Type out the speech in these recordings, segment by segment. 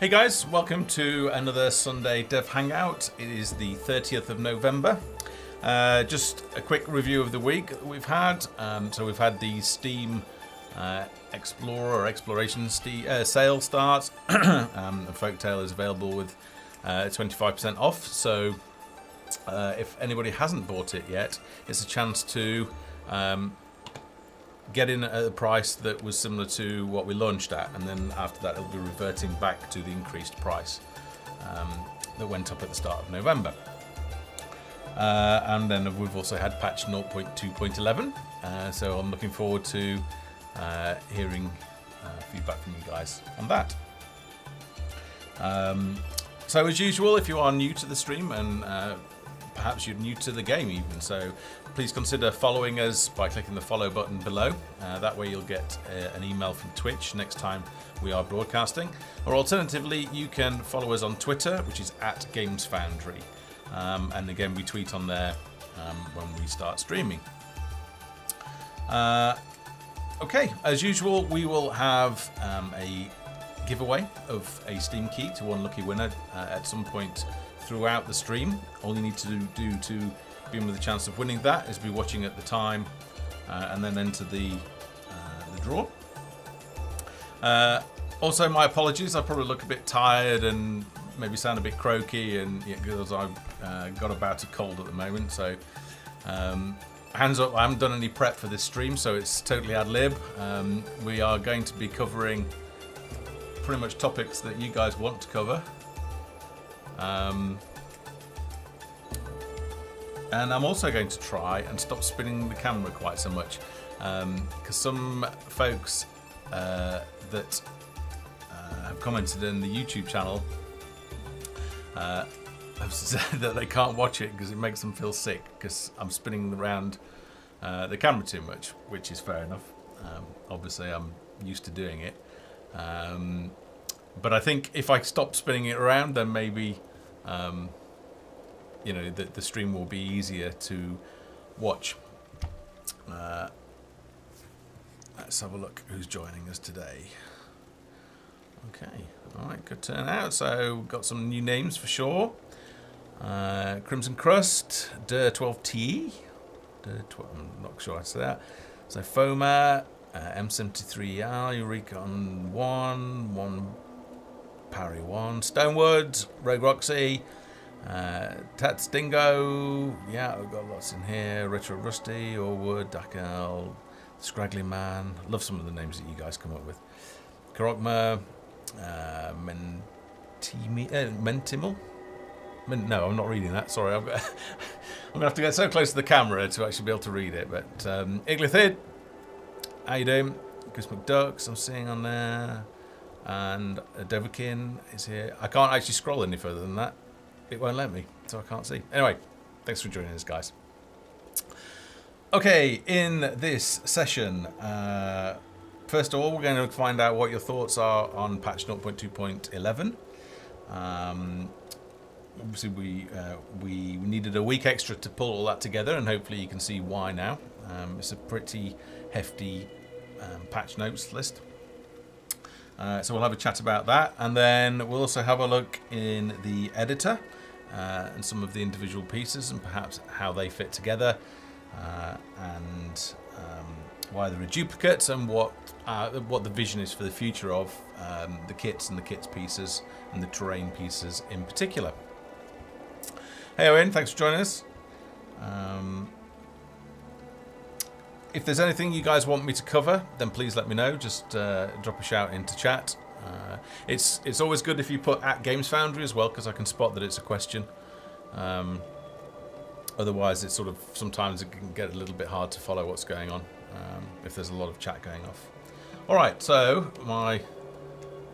Hey guys, welcome to another Sunday Dev Hangout. It is the 30th of November. Just a quick review of the week that we've had. So we've had the Steam Explorer or Exploration sale start. Folktale is available with 25% off. So if anybody hasn't bought it yet, it's a chance to get in at a price that was similar to what we launched at, and then after that it'll be reverting back to the increased price that went up at the start of November. And then we've also had patch 0.2.11, so I'm looking forward to hearing feedback from you guys on that. So as usual, if you are new to the stream and perhaps you're new to the game even, so please consider following us by clicking the follow button below. That way you'll get an email from Twitch next time we are broadcasting. Or alternatively, you can follow us on Twitter, which is @GamesFoundry. And again, we tweet on there when we start streaming. Okay, as usual, we will have a giveaway of a Steam key to one lucky winner at some point throughout the stream. All you need to do to be in with a chance of winning that is be watching at the time and then enter the draw. Also, my apologies, I probably look a bit tired and maybe sound a bit croaky, and because I've got about a cold at the moment, so hands up, I haven't done any prep for this stream, so it's totally ad lib. We are going to be covering pretty much topics that you guys want to cover. And I'm also going to try and stop spinning the camera quite so much, because some folks that have commented in the YouTube channel have said that they can't watch it because it makes them feel sick because I'm spinning around the camera too much, which is fair enough. Obviously I'm used to doing it, but I think if I stop spinning it around, then maybe you know, the stream will be easier to watch. Let's have a look who's joining us today. Okay, alright, good turnout. So we've got some new names for sure. Crimson Crust, Der12T, I'm not sure how to say that. So Foma, M73R, Eureka on 1 Parry 1, Stonewood, Rogue Roxy, Tats Dingo, yeah, we've got lots in here. Retro Rusty, Orwood, Dakal, Scraggly Man. Love some of the names that you guys come up with. Karokma, Mentimal. No, I'm not reading that. Sorry, I'm gonna have to get so close to the camera to actually be able to read it. But Iglithid, how you doing? Chris McDucks, I'm seeing on there, and Devakin is here. I can't actually scroll any further than that. It won't let me, so I can't see. Anyway, thanks for joining us, guys. Okay, in this session, first of all, we're going to find out what your thoughts are on patch 0.2.11. Obviously, we needed a week extra to pull all that together, and hopefully you can see why now. It's a pretty hefty patch notes list. So we'll have a chat about that, and then we'll also have a look in the editor and some of the individual pieces and perhaps how they fit together, and why there are duplicates, and what the vision is for the future of the kits and the kits pieces and the terrain pieces in particular. Hey Owen, thanks for joining us. If there's anything you guys want me to cover, then please let me know. Just drop a shout into chat. It's always good if you put @GamesFoundry as well, because I can spot that it's a question. Otherwise, it's sort of sometimes it can get a little bit hard to follow what's going on if there's a lot of chat going off. All right, so my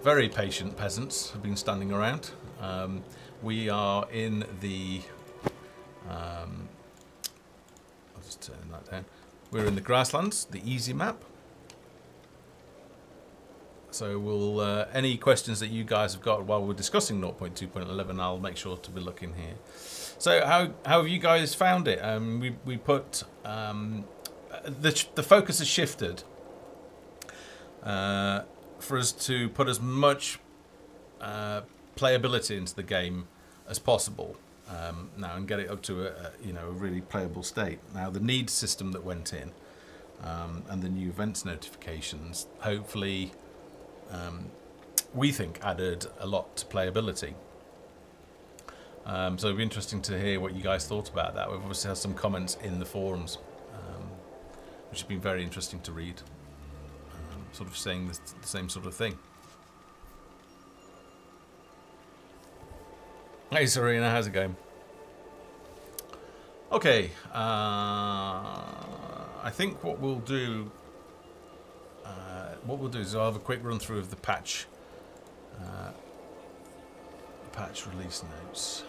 very patient peasants have been standing around. We are in the. I'll just turn that down. We're in the grasslands, the easy map. So we'll any questions that you guys have got while we're discussing 0.2.11, I'll make sure to be looking here. So how have you guys found it? We put the focus has shifted for us to put as much playability into the game as possible now, and get it up to a really playable state. Now, the needs system that went in and the new events notifications, hopefully, we think added a lot to playability. So it'd be interesting to hear what you guys thought about that. We've obviously had some comments in the forums, which have been very interesting to read, sort of saying the same sort of thing. Hey Serena, how's it going? Okay, I think what we'll do is I'll have a quick run through of the patch release notes,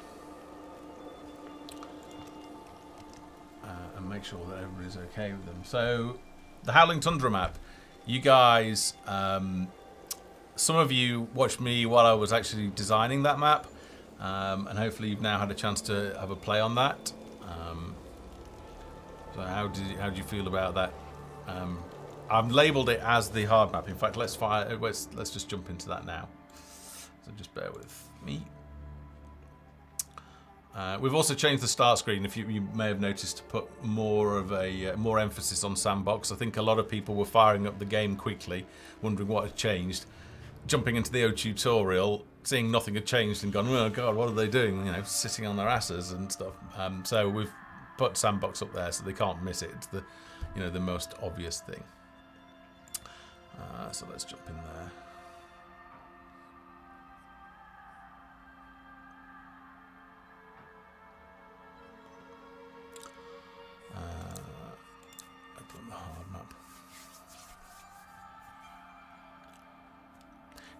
and make sure that everybody's okay with them. So, the Howling Tundra map, you guys, some of you watched me while I was actually designing that map. And hopefully you've now had a chance to have a play on that. So how did you feel about that? I've labelled it as the hard map. In fact, let's just jump into that now. So just bear with me. We've also changed the start screen. If you may have noticed, to put more of a more emphasis on sandbox. I think a lot of people were firing up the game quickly, wondering what had changed. Jumping into the tutorial, seeing nothing had changed, and gone, oh god, what are they doing? You know, sitting on their asses and stuff. So we've put sandbox up there so they can't miss it. It's the most obvious thing. So let's jump in there. Open the hard map.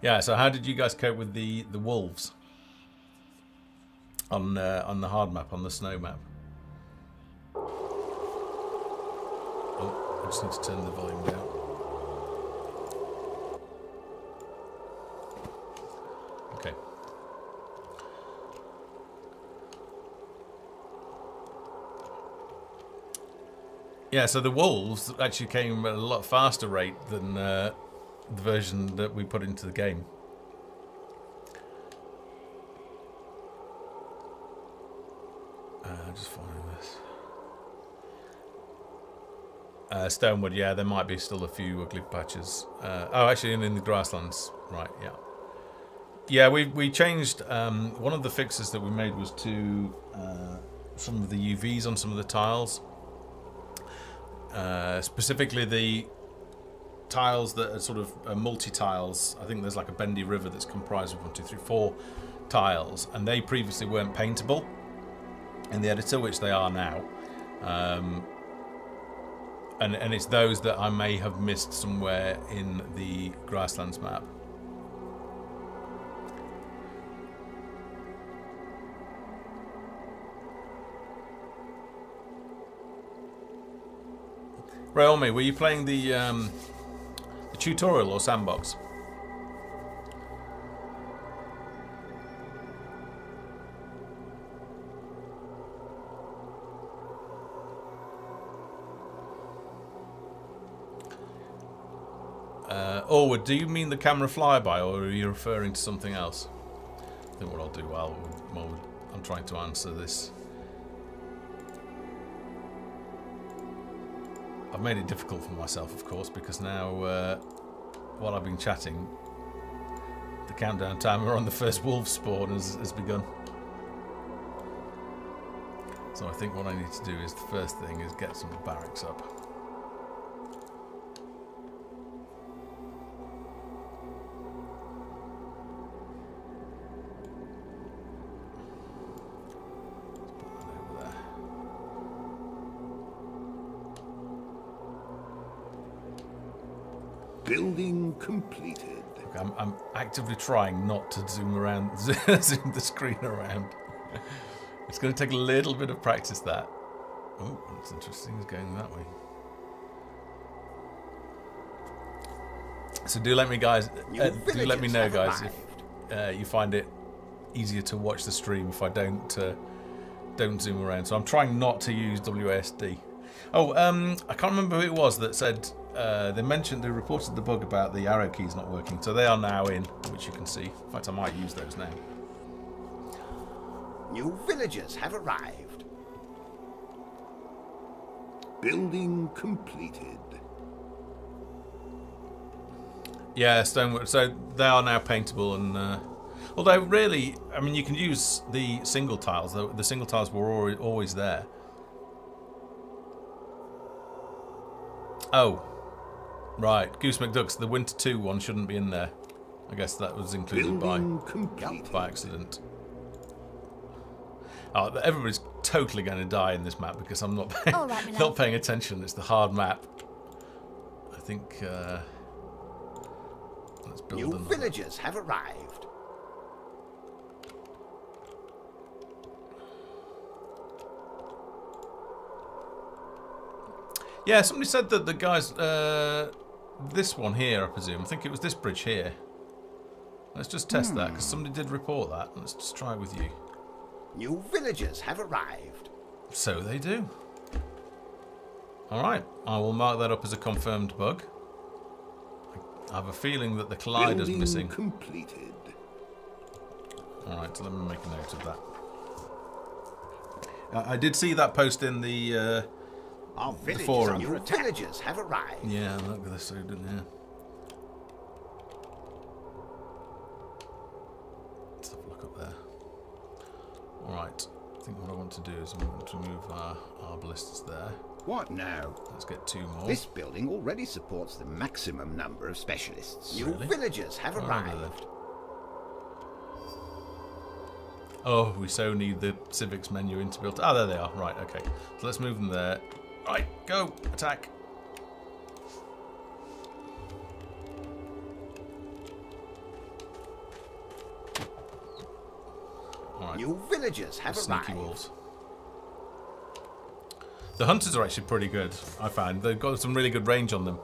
Yeah, so how did you guys cope with the wolves on the hard map, on the snow map? Oh, I just need to turn the volume down. Okay. Yeah, so the wolves actually came at a lot faster rate than the version that we put into the game. Just finding this. Stonewood, yeah, there might be still a few ugly patches. Oh, actually, in the grasslands, right? Yeah, yeah. We changed. One of the fixes that we made was to some of the UVs on some of the tiles, specifically the tiles that are sort of multi-tiles. I think there's like a bendy river that's comprised of 1, 2, 3, 4 tiles, and they previously weren't paintable in the editor, which they are now. And it's those that I may have missed somewhere in the grasslands map. Raomi, were you playing the tutorial or sandbox? Orwood, do you mean the camera flyby, or are you referring to something else? I think what I'll do while I'm trying to answer this. I've made it difficult for myself, of course, because now, while I've been chatting, the countdown timer on the first wolf spawn has begun. So I think what I need to do is, the first thing is get some barracks up. Building completed. Okay, I'm actively trying not to zoom around, zoom the screen around. It's going to take a little bit of practice, that. Oh, that's interesting. It's going that way. So do let me know, guys, if you find it easier to watch the stream if I don't zoom around. So I'm trying not to use WASD. Oh, I can't remember who it was that said they reported the bug about the arrow keys not working, so they are now in, which you can see. In fact, I might use those now. New villagers have arrived. Building completed. Yeah, stonework. So they are now paintable, and although really, I mean, you can use the single tiles. The single tiles were always there. Oh, right. Goose McDuck's the Winter 2 one shouldn't be in there. I guess that was included by accident. Oh, everybody's totally going to die in this map because I'm not not paying attention. It's the hard map. I think. Let's build New another. Villagers have arrived. Yeah, somebody said that the guys. This one here, I presume. I think it was this bridge here. Let's just test that because somebody did report that. Let's just try with you. New villagers have arrived. So they do. Alright, I will mark that up as a confirmed bug. I have a feeling that the collider's missing. Completed. Alright, so let me make a note of that. I did see that post in the Our villagers, forum. New villagers have arrived. Yeah, look at this dude in here. Let's have a look up there. Alright, I think what I want to do is I want to move our arbalists there. What now? Let's get 2 more. This building already supports the maximum number of specialists. New Really? villagers have Where are they arrived. Oh, we so need the civics menu inbuilt. Ah, there they are. Right, okay. So let's move them there. Right, go. Attack. All right. New villagers have Sneaky arrived. wolves. The hunters are actually pretty good, I find. They've got some really good range on them.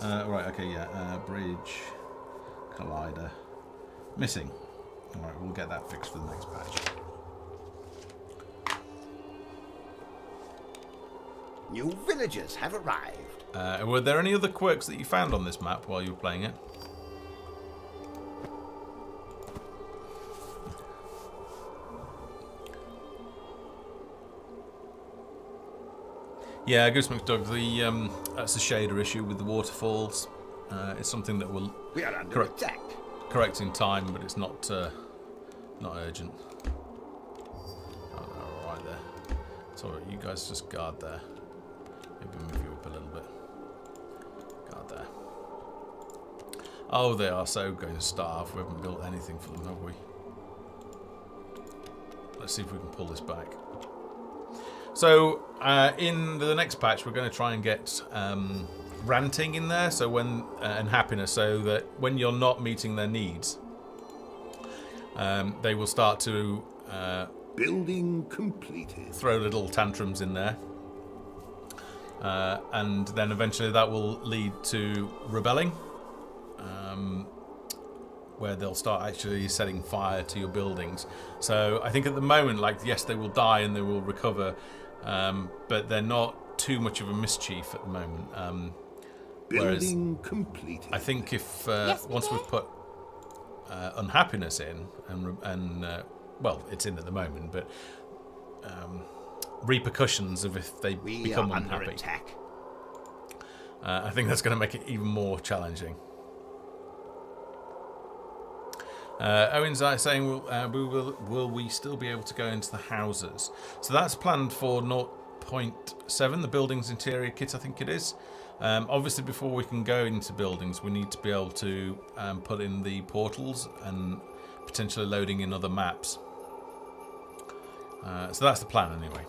Right, okay, yeah. Bridge. Collider. Missing. Alright, we'll get that fixed for the next patch. New villagers have arrived. Were there any other quirks that you found on this map while you were playing it? Yeah, Goose McDuck, that's a shader issue with the waterfalls. It's something that will We are under attack. correct in time, but it's not not urgent. Oh, no, right there. It's alright, you guys just guard there. Maybe move you up a little bit. Guard there. Oh, they are so going to starve. We haven't built anything for them, have we? Let's see if we can pull this back. So, in the next patch, we're going to try and get ranting in there, so when and happiness, so that when you're not meeting their needs, they will start to Building completed. throw little tantrums in there, and then eventually that will lead to rebelling, where they'll start actually setting fire to your buildings. So I think at the moment, like, yes, they will die and they will recover, but they're not too much of a mischief at the moment. Building completed. I think if Yes, once we've put unhappiness in, and well, it's in at the moment, but repercussions of if they We become are under unhappy, attack. I think that's going to make it even more challenging. Owen's saying, will we still be able to go into the houses? So that's planned for 0.7, the building's interior kit, I think it is. Obviously, before we can go into buildings, we need to be able to put in the portals and potentially loading in other maps. So that's the plan anyway.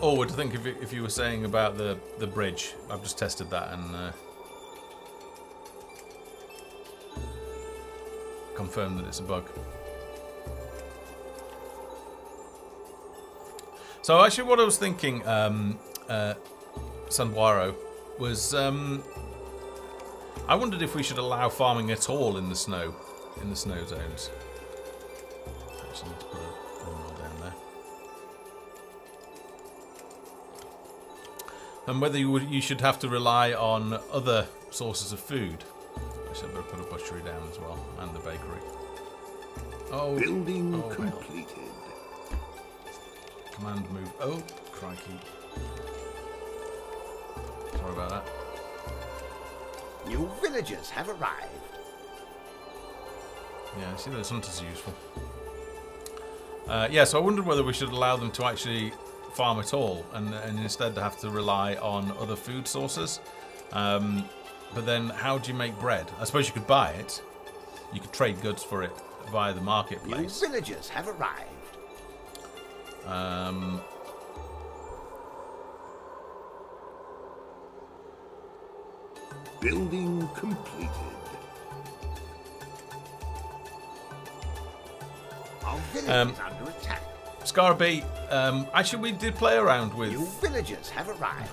I think if you were saying about the bridge, I've just tested that and confirmed that it's a bug. So actually what I was thinking, Sanwaro, was I wondered if we should allow farming at all in the snow zones. Actually, need to put a windmill down there. And whether you should have to rely on other sources of food. Actually, I better put a butchery down as well, and the bakery. Oh, Building completed. Command move. Oh, crikey. Sorry about that. New villagers have arrived. Yeah, I see those hunters are useful. Yeah, so I wondered whether we should allow them to actually farm at all and instead have to rely on other food sources. But then how do you make bread? I suppose you could buy it. You could trade goods for it via the marketplace. New villagers have arrived. Building completed. Our village is under attack. Scarabee, actually we did play around with... New villagers have arrived.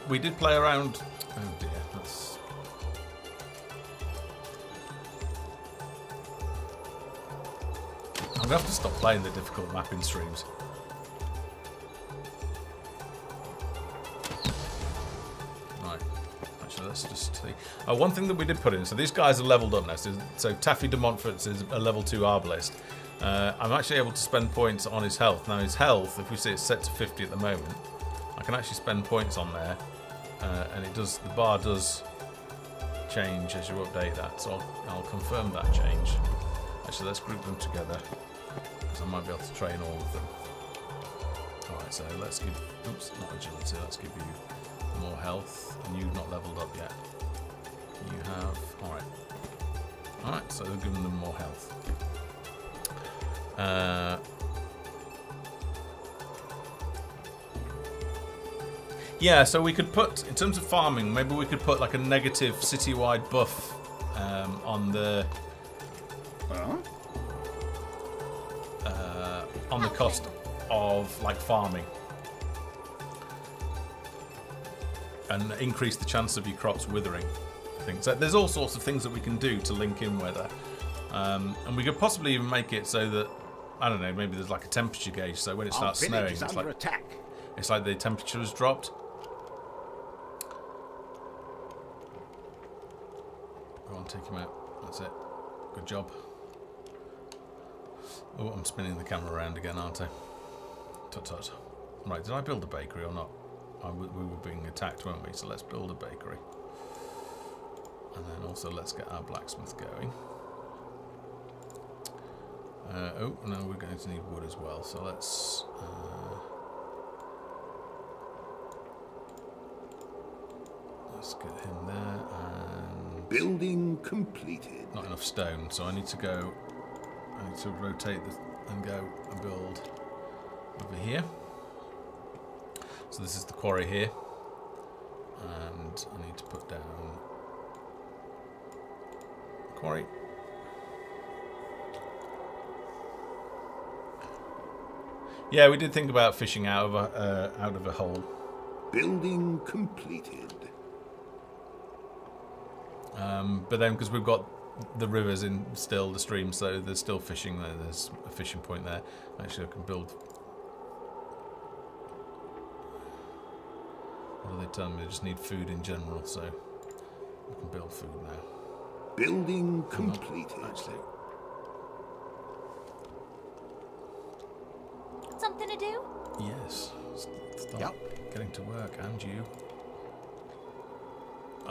We did play around... Oh dear, that's... I'm going to have to stop playing the difficult mapping streams. Right, actually let's just see. Oh, one thing that we did put in, so these guys are leveled up now. So Taffy de Montfort's is a level 2 arbalist. I'm actually able to spend points on his health. Now his health, if we see it's set to 50 at the moment, I can actually spend points on there. And it does, the bar does change as you update that, so I'll confirm that change. Actually, let's group them together, because I might be able to train all of them. Alright, so let's give, oops, not agility, let's give you more health, and you've not leveled up yet. You have, alright, so they're giving them more health. Yeah, so we could put, in terms of farming, maybe we could put like a negative citywide buff on the cost of like farming, and increase the chance of your crops withering. I think so. There's all sorts of things that we can do to link in weather, and we could possibly even make it so that, I don't know, maybe there's like a temperature gauge, so when it starts snowing, it's like the temperature has dropped. Take him out. That's it. Good job. Oh, I'm spinning the camera around again, aren't I? Tut tut. Right, did I build a bakery or not? We were being attacked, weren't we? So let's build a bakery. And then also let's get our blacksmith going. Oh, no, we're going to need wood as well. So let's... let's get him there, and... Building completed. Not enough stone, so I need to go... I need to rotate this and go and build over here. So this is the quarry here. And I need to put down... quarry. Yeah, we did think about fishing out of a hole. Building completed. But then, because we've got the rivers in still, the stream, so there's still fishing there. There's a fishing point there. Actually, I can build. What are they telling me? They just need food in general, so I can build food now. Building completed. Actually. Something to do? Yes. Start getting to work, and you.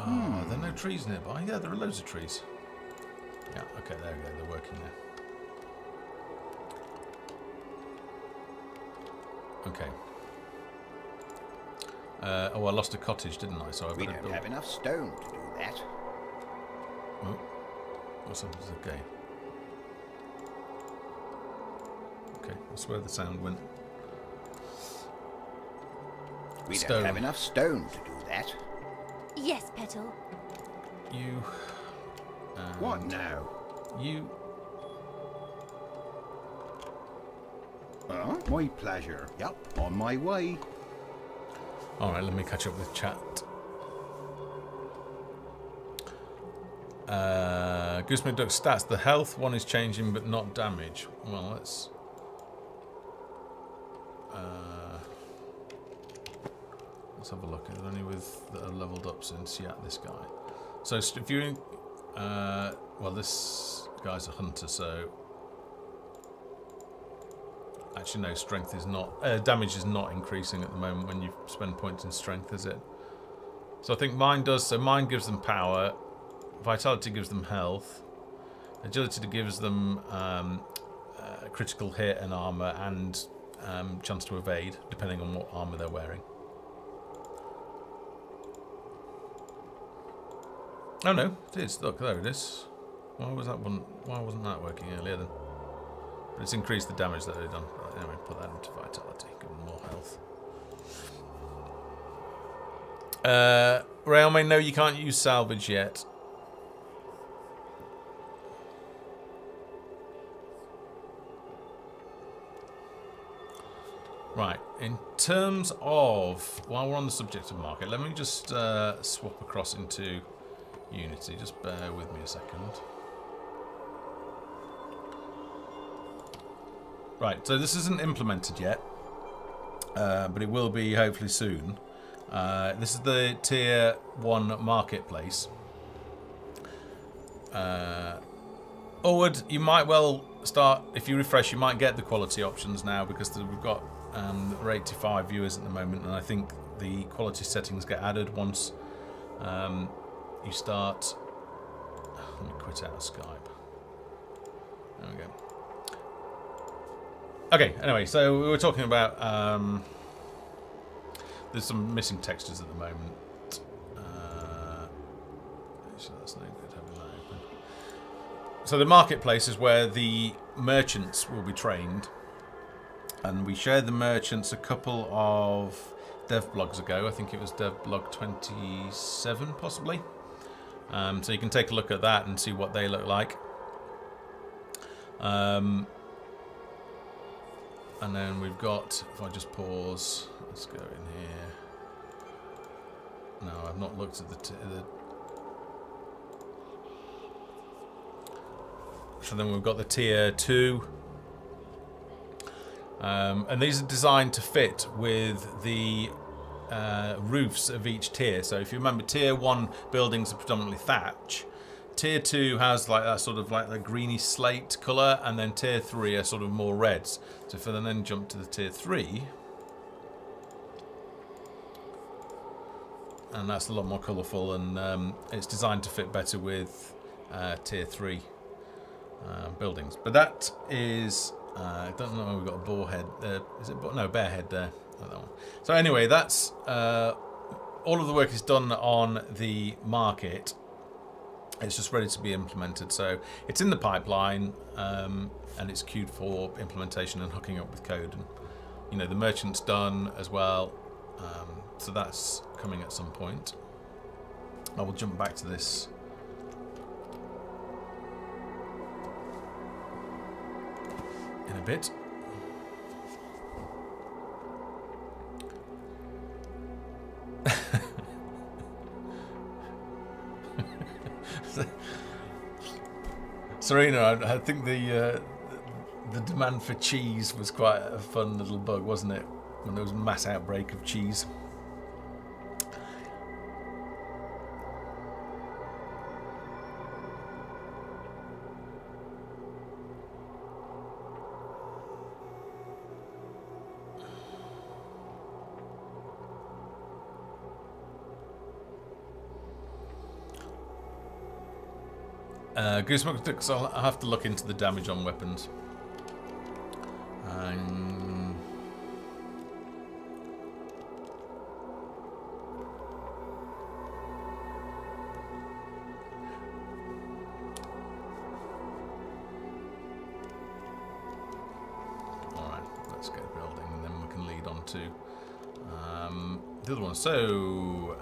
Ah, there are no trees nearby. Yeah, there are loads of trees. Yeah, okay, there we go. They're working there. Okay. Oh, I lost a cottage, didn't I? So I We better don't build. have enough stone to do that. Oh, what's up? Okay. Okay, that's where the sound went. We Stone. don't have enough stone to do that. Yes, Petal. You. What now? You. My pleasure. Yep, on my way. All right, let me catch up with chat. Goose McDuck stats. The health one is changing, but not damage. Well, let's have a look. Is there any that are leveled up since this guy? So if you, well, this guy's a hunter, so actually no, strength is not, damage is not increasing at the moment when you spend points in strength, is it? So I think mine does. So mine gives them power, vitality gives them health, agility gives them critical hit and armor and chance to evade, depending on what armor they're wearing. Oh no, it is. Look, there it is. Why wasn't that working earlier then? But it's increased the damage that they've done. Anyway, put that into vitality, give them more health. Railway, no, you can't use salvage yet. Right, in terms of, while we're on the subject of market, let me just swap across into Unity. Just bear with me a second. Right, so this isn't implemented yet, but it will be hopefully soon. This is the Tier 1 marketplace. Forward, you might well start, if you refresh, you might get the quality options now, because we've got we're 85 viewers at the moment, and I think the quality settings get added once you start. Let me quit out of Skype. There we go. Okay, anyway, so we were talking about there's some missing textures at the moment. So that's no good having that open. So the marketplace is where the merchants will be trained, and we shared the merchants a couple of dev blogs ago. I think it was dev blog 27 possibly. So you can take a look at that and see what they look like. And then we've got, if I just pause, let's go in here. No, I've not looked at the so then we've got the tier 2. And these are designed to fit with the roofs of each tier. So if you remember, tier 1 buildings are predominantly thatch. Tier 2 has like that sort of like the greeny slate colour, and then tier 3 are sort of more reds. So if I then jump to the tier 3, and that's a lot more colourful, and it's designed to fit better with tier 3 buildings. But that is, I don't know, we've got a boar head. Is it? No, bear head there. Not that one. So anyway, that's all of the work is done on the market. It's just ready to be implemented. So it's in the pipeline, and it's queued for implementation and hooking up with code. And you know, the merchant's done as well. So that's coming at some point. I will jump back to this in a bit. Serena, I think the demand for cheese was quite a fun little bug, wasn't it? When there was a mass outbreak of cheese. Goose McDucks, I'll have to look into the damage on weapons. Alright, let's get building, and then we can lead on to the other one. So,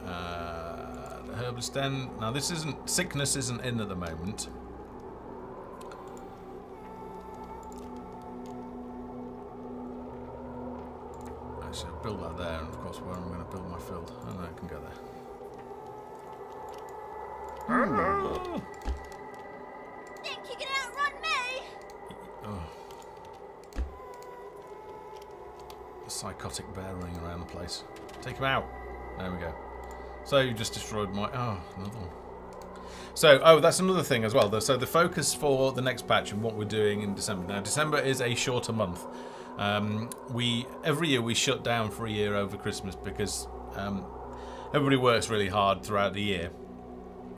the herbalist den. Now, this isn't, sickness isn't in at the moment. Actually, I'll build that there, and of course, where I'm going to build my field. Oh no, I can go there. psychotic bear running around the place. Take him out. There we go. So you just destroyed my... Oh, another one. So, oh, that's another thing as well. So the focus for the next patch and what we're doing in December. Now, December is a shorter month. Every year we shut down for a year over Christmas because everybody works really hard throughout the year.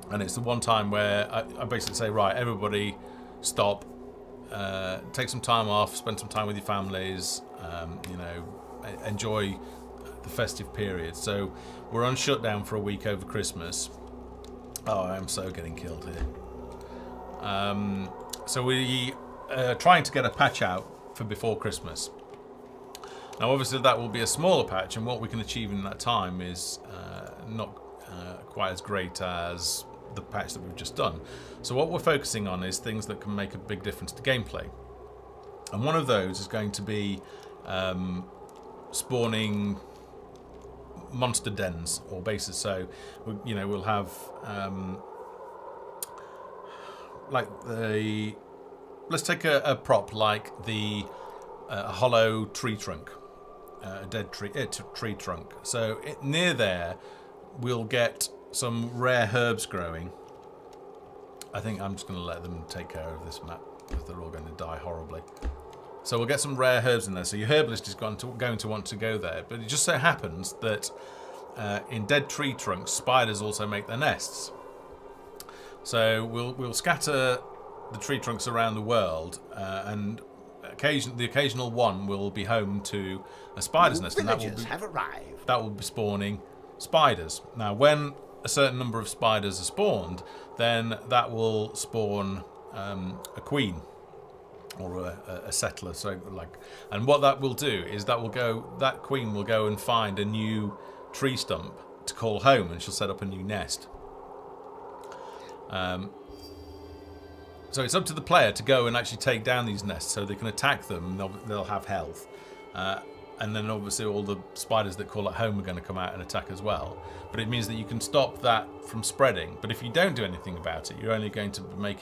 And it's the one time where I basically say, right, everybody stop, take some time off, spend some time with your families, you know, enjoy the festive period. So we're on shutdown for a week over Christmas. Oh, I'm so getting killed here. So we are trying to get a patch out for before Christmas. Now, obviously, that will be a smaller patch, and what we can achieve in that time is not quite as great as the patch that we've just done. So what we're focusing on is things that can make a big difference to gameplay. And one of those is going to be spawning monster dens or bases. So you know, we'll have like the, let's take a prop like the hollow tree trunk, a dead tree trunk. So near there we'll get some rare herbs growing. I think I'm just going to let them take care of this map because they're all going to die horribly. So we'll get some rare herbs in there. So your herbalist is going to want to go there. But it just so happens that in dead tree trunks, spiders also make their nests. So we'll scatter the tree trunks around the world, and the occasional one will be home to a spider's nest, and that will be spawning spiders. Now, when a certain number of spiders are spawned, then that will spawn a queen or a settler. So and what that will do is that queen will go and find a new tree stump to call home, and she'll set up a new nest. So it's up to the player to go and actually take down these nests so they can attack them, and they'll have health. And then obviously all the spiders that call it home are going to come out and attack as well. But it means that you can stop that from spreading. But if you don't do anything about it, you're only going to be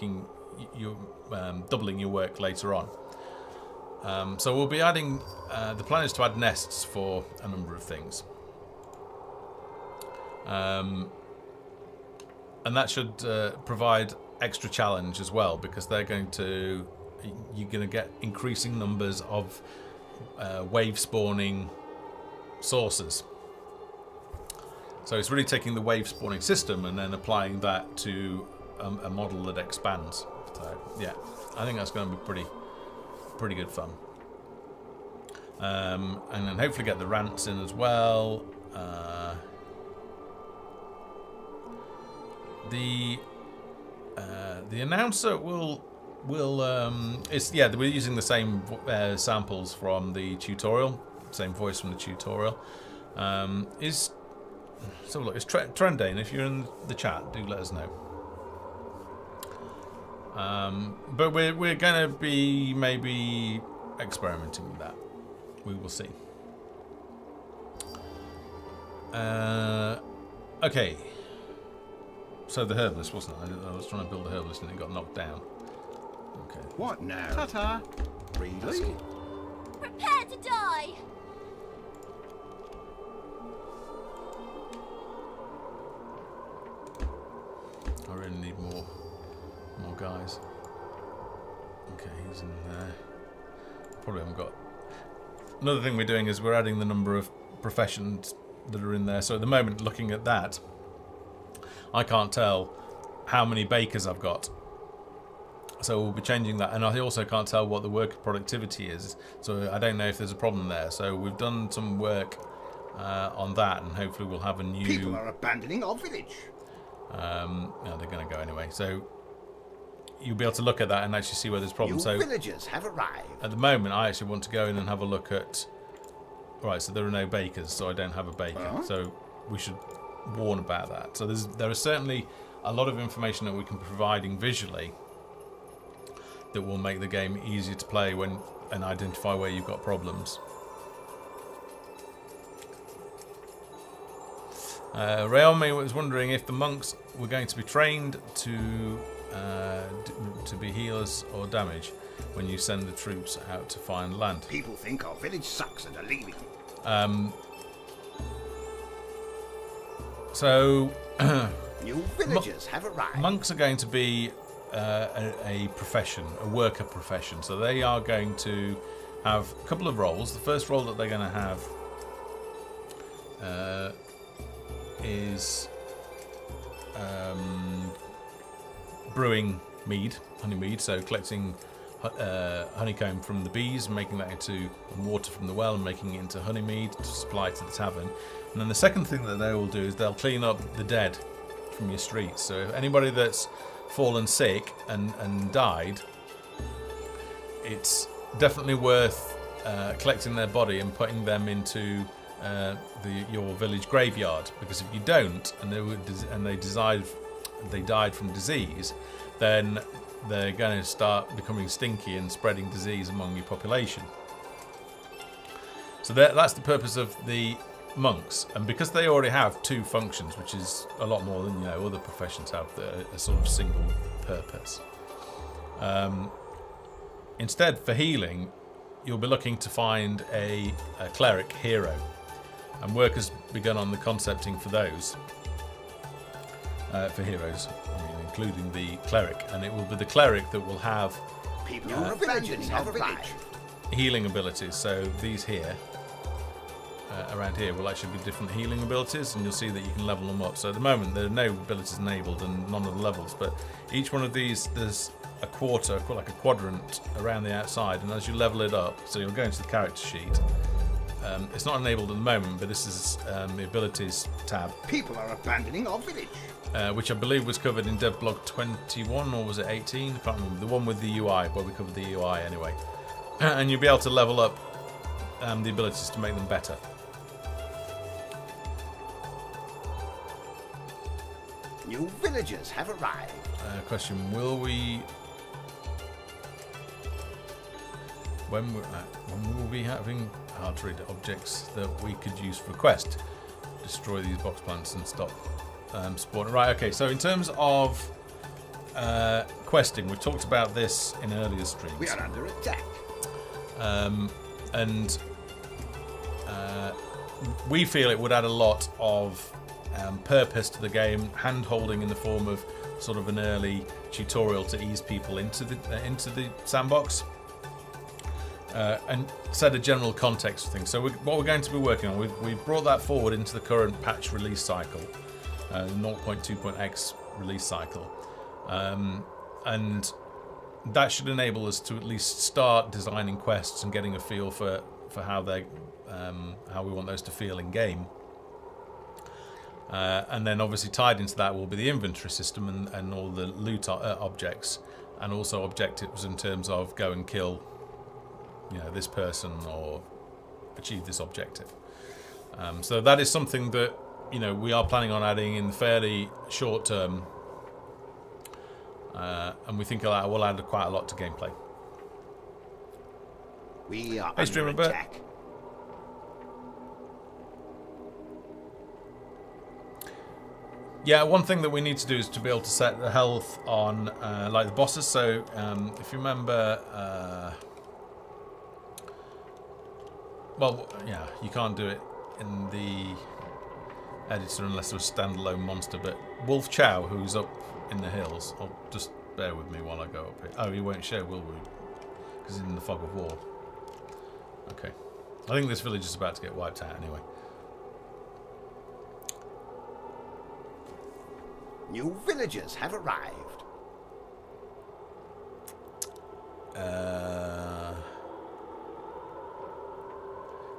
doubling your work later on. So we'll be adding, the plan is to add nests for a number of things. And that should provide extra challenge as well, because you're going to get increasing numbers of wave spawning sources. So it's really taking the wave spawning system and then applying that to a model that expands. So yeah, I think that's going to be pretty good fun. And then hopefully get the rants in as well. The announcer will we're using the same samples from the tutorial, same voice from the tutorial. So look, it's Trendane. If you're in the chat, do let us know. But we're going to be maybe experimenting with that. We will see. Okay. So the herbalist, wasn't it? I was trying to build a herbalist and it got knocked down. Okay. What now? Ta-ta. Really? Prepare to die! I really need more guys. Okay, he's in there. Probably haven't got... Another thing we're doing is we're adding the number of professions that are in there. So at the moment, looking at that, I can't tell how many bakers I've got. So we'll be changing that. And I also can't tell what the worker productivity is. So I don't know if there's a problem there. So we've done some work on that, and hopefully we'll have a new... People are abandoning our village. No, they're going to go anyway. So you'll be able to look at that and actually see where there's problems. New so villagers have arrived. At the moment, I actually want to go in and have a look at... Right, so there are no bakers, so I don't have a baker. So we should warn about that. So there is certainly a lot of information that we can be providing visually that will make the game easier to play and identify where you've got problems. Raomi was wondering if the monks were going to be trained to be healers or damage when you send the troops out to find land. People think our village sucks and are leaving. So New villagers have arrived. monks are going to be a profession, a worker profession. So they are going to have a couple of roles. The first role that they're going to have is brewing mead, honey mead. So collecting honeycomb from the bees and making that into water from the well and making it into honey mead to supply to the tavern. And then the second thing that they will do is they'll clean up the dead from your streets. So if anybody that's fallen sick and died, it's definitely worth collecting their body and putting them into your village graveyard, because if you don't and they died from disease, then they're going to start becoming stinky and spreading disease among your population. So that's the purpose of the monks, and because they already have two functions, which is a lot more than other professions have, a sort of single purpose. Instead, for healing, you'll be looking to find a cleric hero, and work has begun on the concepting for those for heroes, including the cleric, and it will be the cleric that will have People are abandoning our village. healing abilities. So these here around here will actually be different healing abilities, and you'll see that you can level them up. So at the moment there are no abilities enabled and none of the levels, but each one of these, there's a quarter, like a quadrant around the outside, and as you level it up, so you'll go into the character sheet. It's not enabled at the moment, but this is the abilities tab, People are abandoning our village. which I believe was covered in devblog 21, or was it 18? I can't remember. The one with the UI, where we covered the UI anyway. And you'll be able to level up the abilities to make them better. New villagers have arrived. Question: will we? When will we be having hard to read objects that we could use for quest? Destroy these box plants and stop spawning. Right. Okay. So in terms of questing, we talked about this in earlier streams. We are under attack. And we feel it would add a lot of purpose to the game, hand-holding in the form of sort of an early tutorial to ease people into the sandbox, and set a general context for things. So what we're going to be working on, we've brought that forward into the current patch release cycle, 0.2.x release cycle, and that should enable us to at least start designing quests and getting a feel for how how we want those to feel in game. And then obviously tied into that will be the inventory system and all the loot objects, and also objectives in terms of go and kill this person or achieve this objective. So that is something that we are planning on adding in the fairly short term, and we think that will add quite a lot to gameplay. We are Hey, Streamer under Bert. attack. Yeah, one thing that we need to do is to be able to set the health on like the bosses. So if you remember, well, yeah, you can't do it in the editor unless there's a standalone monster. But Wolf Chow, who's up in the hills, just bear with me while I go up here. Oh, he won't show, will we? Because he's in the fog of war. Okay, I think this village is about to get wiped out anyway. New villagers have arrived.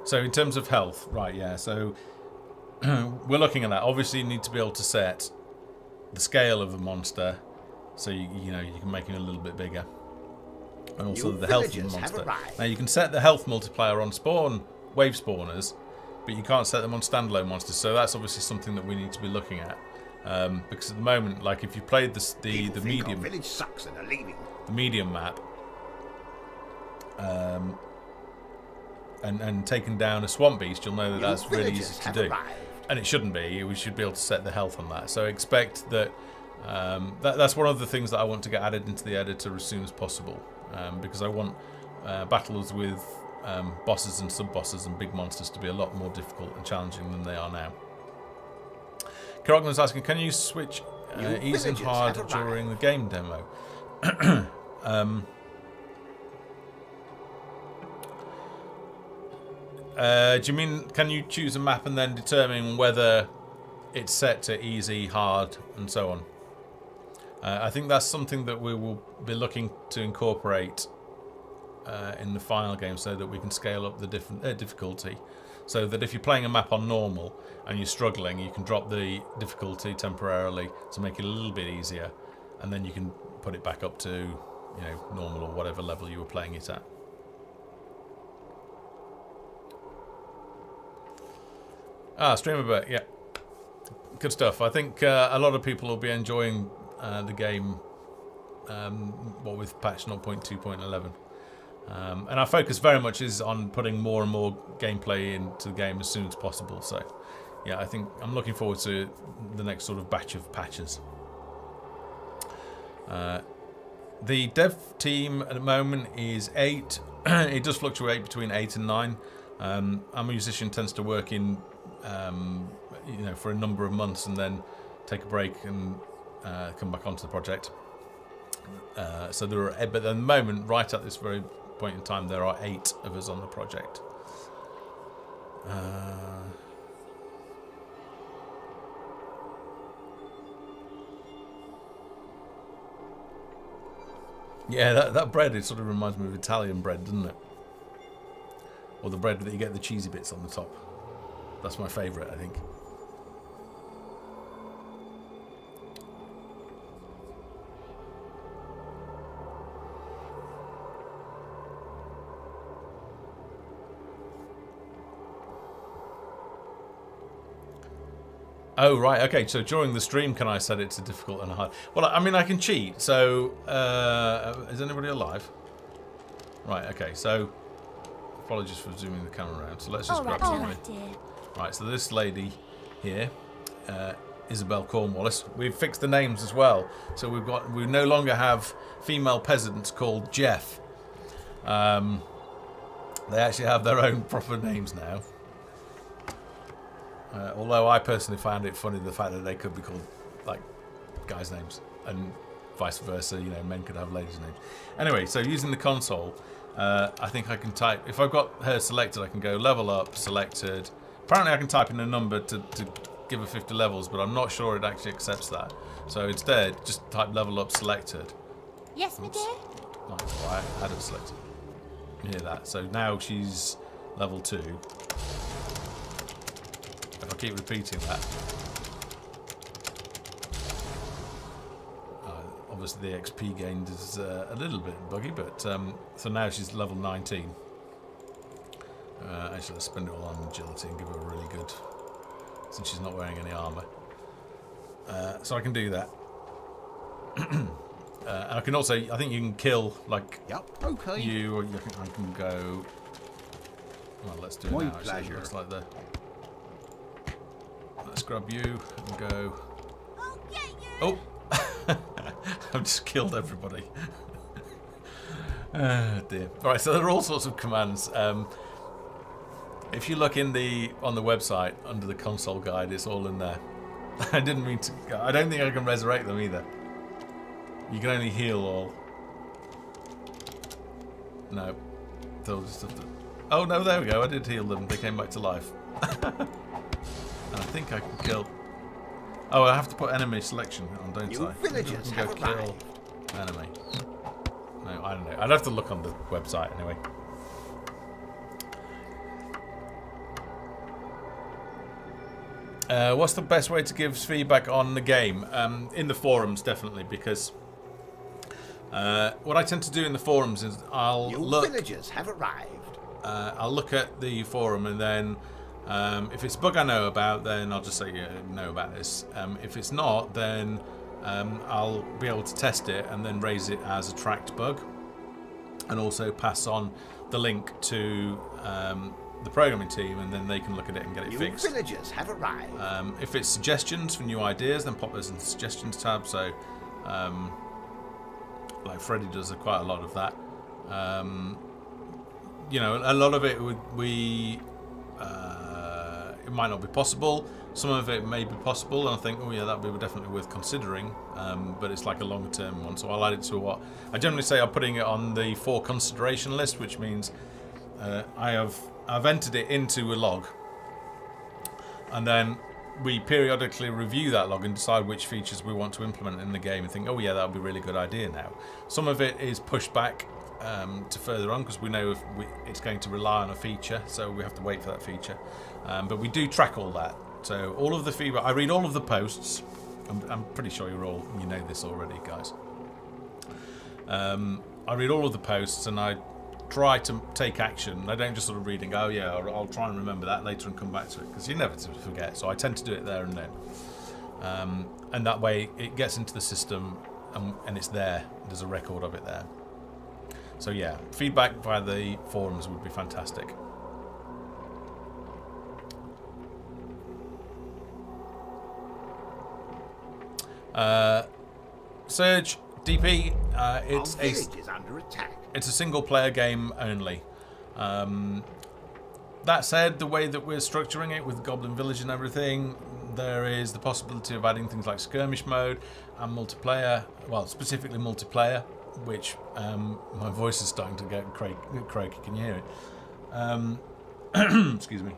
So in terms of health, right, yeah, so we're looking at that. Obviously you need to be able to set the scale of the monster, so you can make him a little bit bigger, and also the health of the monster. Now you can set the health multiplier on wave spawners, but you can't set them on standalone monsters, so that's obviously something that we need to be looking at. Because at the moment, like if you played the medium Village sucks and are leaving. the medium map, and taken down a swamp beast, you'll know that that's really easy to do, and it shouldn't be. We should be able to set the health on that. So expect that. That's one of the things that I want to get added into the editor as soon as possible, because I want battles with bosses and sub-bosses and big monsters to be a lot more difficult and challenging than they are now. Kirogman's asking, can you switch easy and hard during the game demo? Do you mean, can you choose a map and then determine whether it's set to easy, hard, and so on? I think that's something that we will be looking to incorporate in the final game, so that we can scale up the difficulty. So that if you're playing a map on normal and you're struggling, you can drop the difficulty temporarily to make it a little bit easier, and then you can put it back up to, you know, normal or whatever level you were playing it at. Streamerbird, yeah, good stuff. I think a lot of people will be enjoying the game, what with patch 0.2.11. And our focus very much is on putting more and more gameplay into the game as soon as possible. So, yeah, I think I'm looking forward to the next sort of batch of patches. The dev team at the moment is 8. It does fluctuate between 8 and 9. Our musician tends to work in, you know, for a number of months and then take a break and come back onto the project. So there are, but at the moment, right at this very point in time, there are 8 of us on the project. Yeah, that bread, it sort of reminds me of Italian bread, doesn't it? Or the bread that you get the cheesy bits on the top. That's my favourite, I think. Oh, right, okay, so during the stream can I set it to difficult and hard? Well, I mean, I can cheat, so... is anybody alive? Right, okay, so... Apologies for zooming the camera around, so let's just grab somebody. Right, so this lady here, Isabel Cornwallis, we've fixed the names as well. So we no longer have female peasants called Jeff. They actually have their own proper names now. Although I personally found it funny, the fact that they could be called, like, guys' names, and vice versa, you know, men could have ladies' names. Anyway, so using the console, I think I can type, if I've got her selected, I can go level up, selected. Apparently I can type in a number to give her 50 levels, but I'm not sure it actually accepts that. So instead, just type level up, selected. Yes, my dear. Nice, right, I had it selected. You hear that? So now she's level 2. If I keep repeating that. Obviously the XP gained is a little bit buggy, but so now she's level 19. Actually, let's spend it all on agility and give her a really good, since she's not wearing any armour. So I can do that. And I can also, I think you can kill, like, okay. you, or I can go, well, let's do it My now, actually. pleasure. Looks like the, let's grab you and go, I'll get you. oh! I've just killed everybody. Oh dear. Right, so there are all sorts of commands. If you look on the website under the console guide, it's all in there. I didn't mean to. I don't think I can resurrect them either. You can only heal all. No. They'll just have to. Oh no, there we go. I did heal them. They came back to life. And I think I can kill. Oh, I have to put enemy selection on, don't I? Villagers I can go kill enemy. No, I don't know. I'd have to look on the website anyway. What's the best way to give feedback on the game? In the forums, definitely, because what I tend to do in the forums is I'll look. Villagers have arrived. I'll look at the forum and then. If it's a bug I know about, then I'll just say, yeah, know about this. If it's not, then I'll be able to test it and then raise it as a tracked bug, and also pass on the link to the programming team, and then they can look at it and get it fixed. Villagers have arrived. If it's suggestions for new ideas, then pop those in the suggestions tab. So, like Freddie does quite a lot of that. you know, a lot of it it might not be possible. Some of it may be possible, and I think, oh yeah, that would be definitely worth considering. But it's like a long-term one, so I'll add it to what I generally say. I'm putting it on the for consideration list, which means I've entered it into a log, and then we periodically review that log and decide which features we want to implement in the game, and think, oh yeah, that would be a really good idea now. Some of it is pushed back to further on because we know it's going to rely on a feature, so we have to wait for that feature. But we do track all that. So all of the feedback, I read all of the posts. I'm pretty sure you know this already, guys. I read all of the posts and I try to take action. I don't just sort of read and go, oh yeah, I'll try and remember that later and come back to it, because you never forget. So I tend to do it there and then, and that way it gets into the system and it's there. There's a record of it there. So yeah, feedback via the forums would be fantastic. Surge DP. Our village is under attack. It's a single player game only. That said, the way that we're structuring it with Goblin Village and everything, there is the possibility of adding things like skirmish mode and multiplayer. Well, specifically multiplayer, which my voice is starting to get croaky. Can you hear it? Excuse me.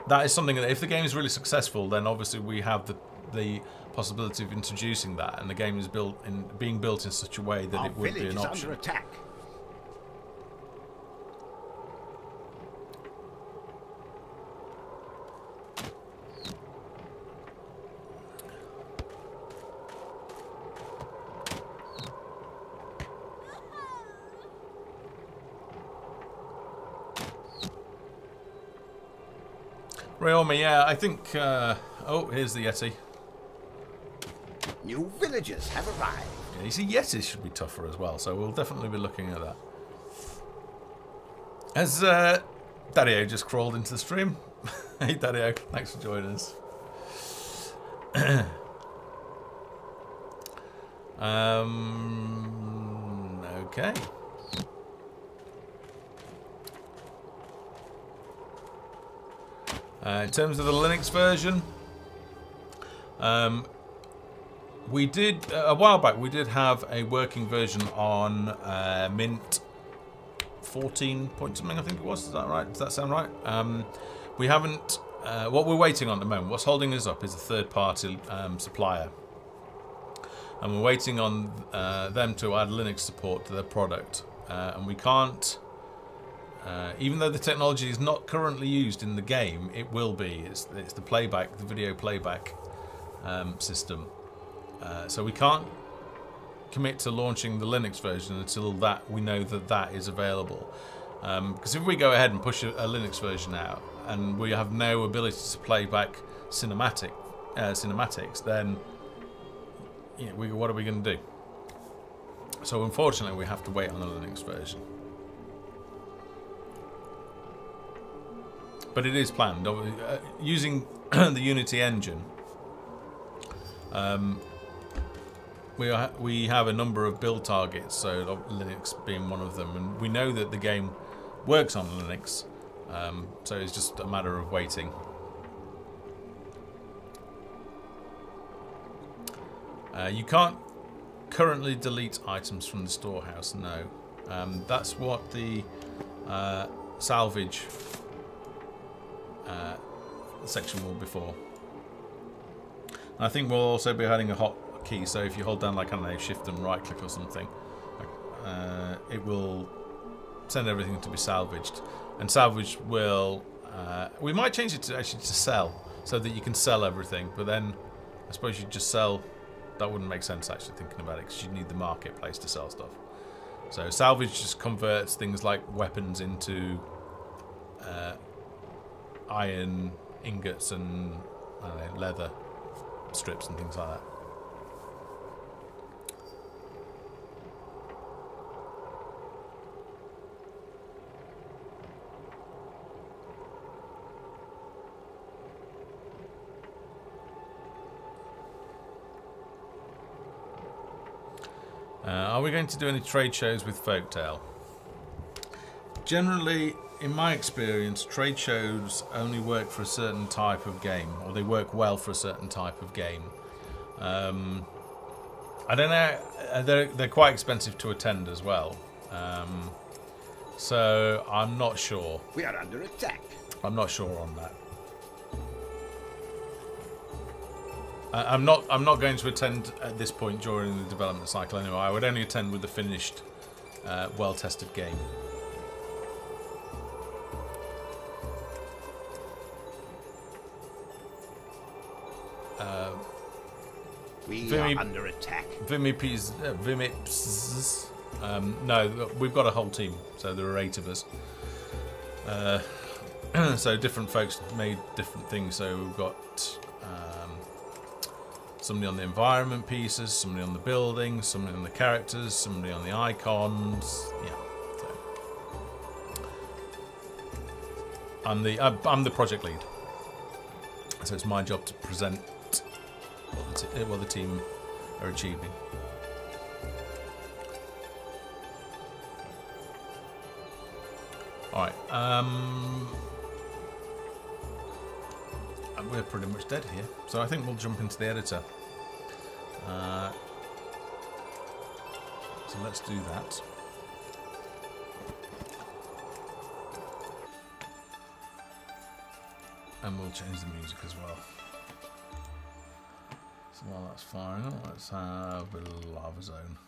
That is something that if the game is really successful, then obviously we have the possibility of introducing that, and the game is being built in such a way that it would be an option. Under attack. Ryomi, yeah, I think. Oh, here's the Yeti. New villagers have arrived. Yeah, you see, Yetis should be tougher as well, so we'll definitely be looking at that. Has Dario just crawled into the stream? Hey Dario, thanks for joining us. Okay. In terms of the Linux version, we did a while back. We did have a working version on Mint 14 point something, I think it was. Is that right? Does that sound right? We haven't. What we're waiting on at the moment, what's holding us up, is a third-party supplier, and we're waiting on them to add Linux support to their product, and we can't. Even though the technology is not currently used in the game, it will be. It's the playback, the video playback system. So we can't commit to launching the Linux version until we know that is available. Because if we go ahead and push a Linux version out and we have no ability to play back cinematics, then what are we going to do? So unfortunately, we have to wait on the Linux version. But it is planned. Using the Unity engine, we have a number of build targets, so Linux being one of them, and we know that the game works on Linux, so it's just a matter of waiting. You can't currently delete items from the storehouse, no. That's what the salvage section will be for. I think we'll also be adding a hotkey, so if you hold down, like, I don't know, shift and right click or something, it will send everything to be salvaged. And salvage will, we might change it to actually to sell, so that you can sell everything, but then I suppose you'd just sell, that wouldn't make sense actually thinking about it, because you'd need the marketplace to sell stuff. So salvage just converts things like weapons into iron ingots and I don't know, leather strips and things like that. Are we going to do any trade shows with Folktale? Generally, in my experience, trade shows only work for a certain type of game, or they work well for a certain type of game. I don't know. They're quite expensive to attend as well. So I'm not sure. We are under attack. I'm not sure on that. I'm not going to attend at this point during the development cycle anyway. I would only attend with the finished, well-tested game. We are under attack. Vimips. No, we've got a whole team, so there are 8 of us. So different folks made different things. So we've got somebody on the environment pieces, somebody on the building, somebody on the characters, somebody on the icons. Yeah. So I'm the project lead. So it's my job to present what the team are achieving. All right. We're pretty much dead here, so I think we'll jump into the editor. So let's do that. And we'll change the music as well. So while that's firing up, let's have a little lava zone.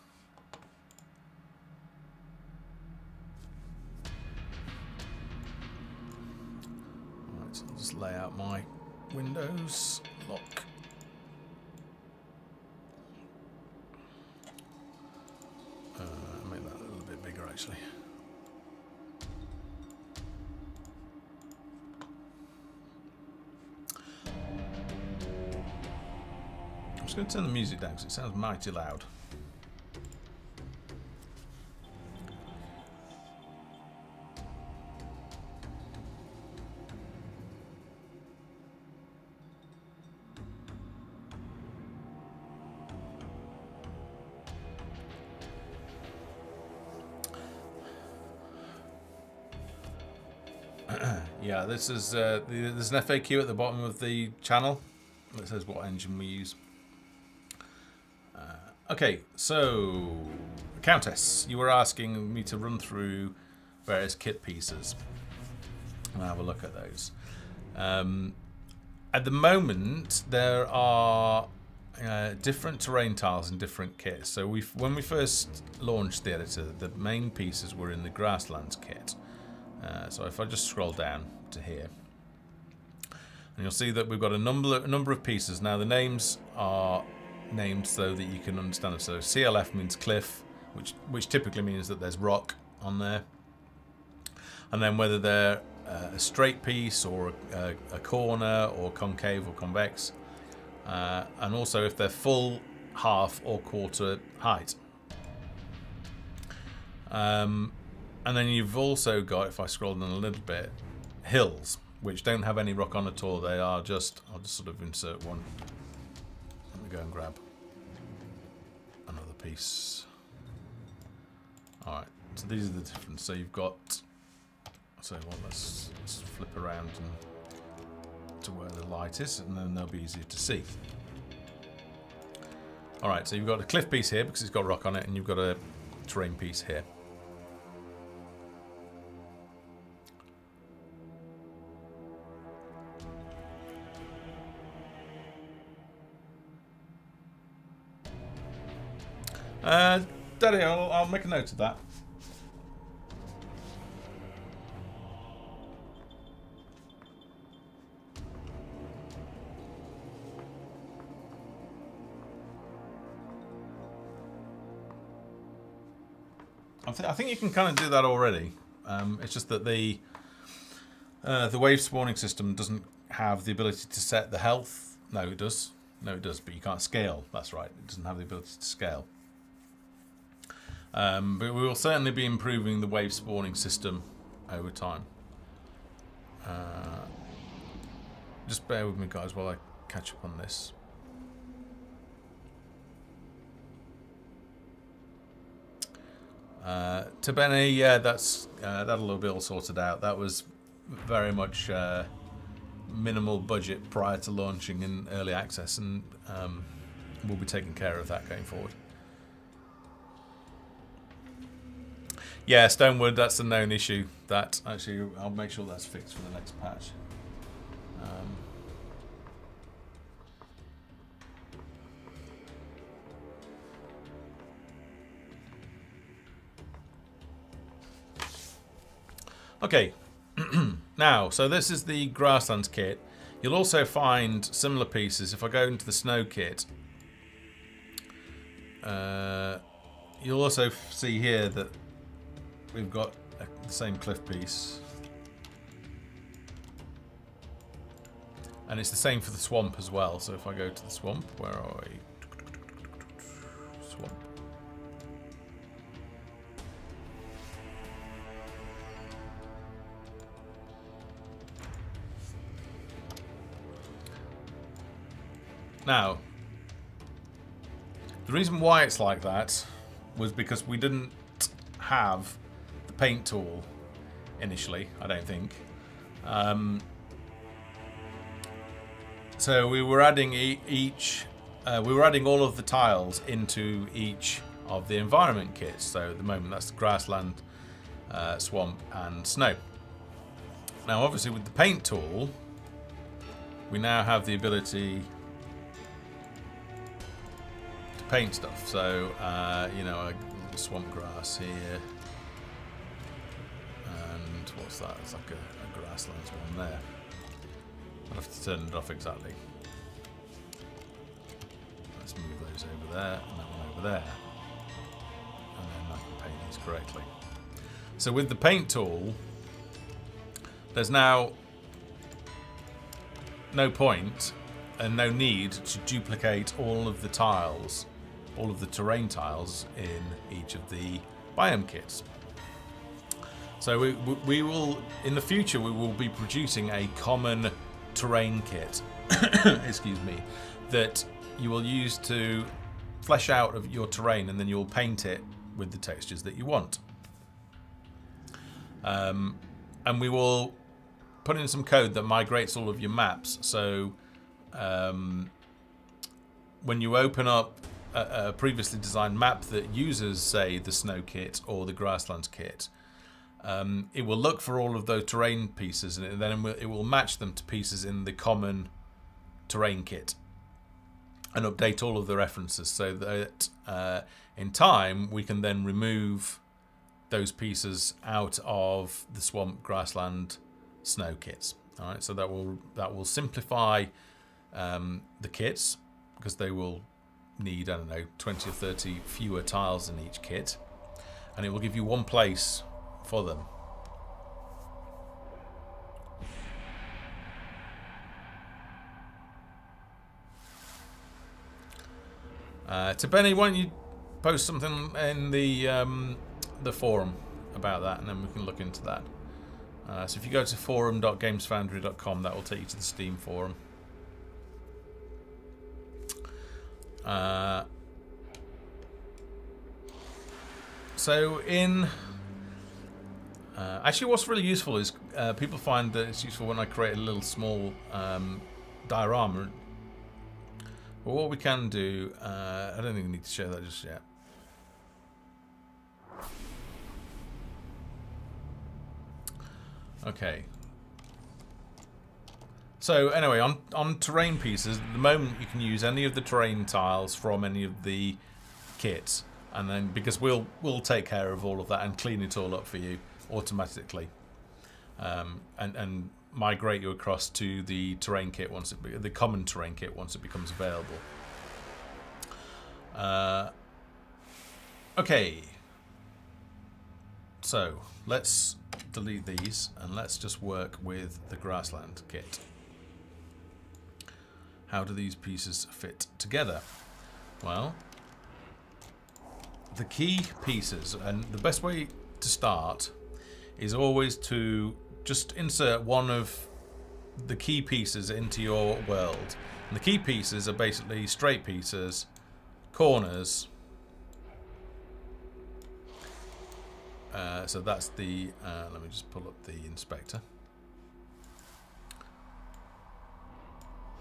Right, so I'll just lay out my windows, lock. Make that a little bit bigger actually. I'm just going to turn the music down because it sounds mighty loud. Yeah, this is there's an FAQ at the bottom of the channel that says what engine we use. Okay, so Countess, you were asking me to run through various kit pieces and have a look at those. At the moment, there are different terrain tiles and different kits. So when we first launched the editor, the main pieces were in the Grasslands kit. So if I just scroll down to here, and you'll see that we've got a number of pieces. Now the names are named so that you can understand them. So CLF means cliff, which typically means that there's rock on there, and then whether they're a straight piece or a corner or concave or convex, and also if they're full, half or quarter height. And then you've also got, if I scroll down a little bit, hills, which don't have any rock on at all. They are just, I'll just sort of insert one. Let me go and grab another piece. Alright, so these are the different. So you've got, so well, let's flip around and to where the light is, and then they'll be easier to see. Alright, so you've got a cliff piece here because it's got rock on it, and you've got a terrain piece here. Daddy, I'll make a note of that. I think you can kind of do that already. It's just that the wave spawning system doesn't have the ability to set the health. No, it does. No, it does, but you can't scale. That's right. It doesn't have the ability to scale. But we will certainly be improving the wave spawning system over time. Just bear with me, guys, while I catch up on this. To Benny, yeah, that'll be all sorted out. That was very much minimal budget prior to launching in early access, and we'll be taking care of that going forward. Yeah, Stonewood, that's a known issue. That actually, I'll make sure that's fixed for the next patch. Okay, now, so this is the Grasslands kit. You'll also find similar pieces. If I go into the Snow kit, you'll also see here that we've got the same cliff piece. And it's the same for the swamp as well. So if I go to the swamp, where are we? Swamp. Now, the reason why it's like that was because we didn't have the paint tool initially, I don't think. So we were adding we were adding all of the tiles into each of the environment kits. So at the moment that's the grassland, swamp and snow. Now obviously with the paint tool, we now have the ability paint stuff, so you know, a little swamp grass here, and what's that? It's like a grasslands one there. I'll have to turn it off exactly. Let's move those over there and that one over there, and then I can paint these correctly. So with the paint tool, there's now no point and no need to duplicate all of the tiles, all of the terrain tiles in each of the biome kits. So we will, in the future, we will be producing a common terrain kit, excuse me, that you will use to flesh out of your terrain, and then you'll paint it with the textures that you want. And we will put in some code that migrates all of your maps. So when you open up a previously designed map that uses, say, the snow kit or the grasslands kit, it will look for all of those terrain pieces, and then it will match them to pieces in the common terrain kit and update all of the references, so that in time we can then remove those pieces out of the swamp, grassland, snow kits. All right, so that will simplify the kits, because they will need, I don't know, 20 or 30 fewer tiles in each kit, and it will give you one place for them. To Benny, why don't you post something in the forum about that, and then we can look into that. So if you go to forum.gamesfoundry.com, that will take you to the Steam forum. So in actually, what's really useful is people find that it's useful when I create a little small diorama. But what we can do, I don't think we need to show that just yet. Okay. So anyway, on terrain pieces, at the moment you can use any of the terrain tiles from any of the kits, and then because we'll take care of all of that and clean it all up for you automatically, and migrate you across to the terrain kit once the common terrain kit once it becomes available. Okay. So let's delete these and let's just work with the grassland kit. How do these pieces fit together? Well, the key pieces, and the best way to start is always to just insert one of the key pieces into your world. And the key pieces are basically straight pieces, corners, So that's the, let me just pull up the inspector.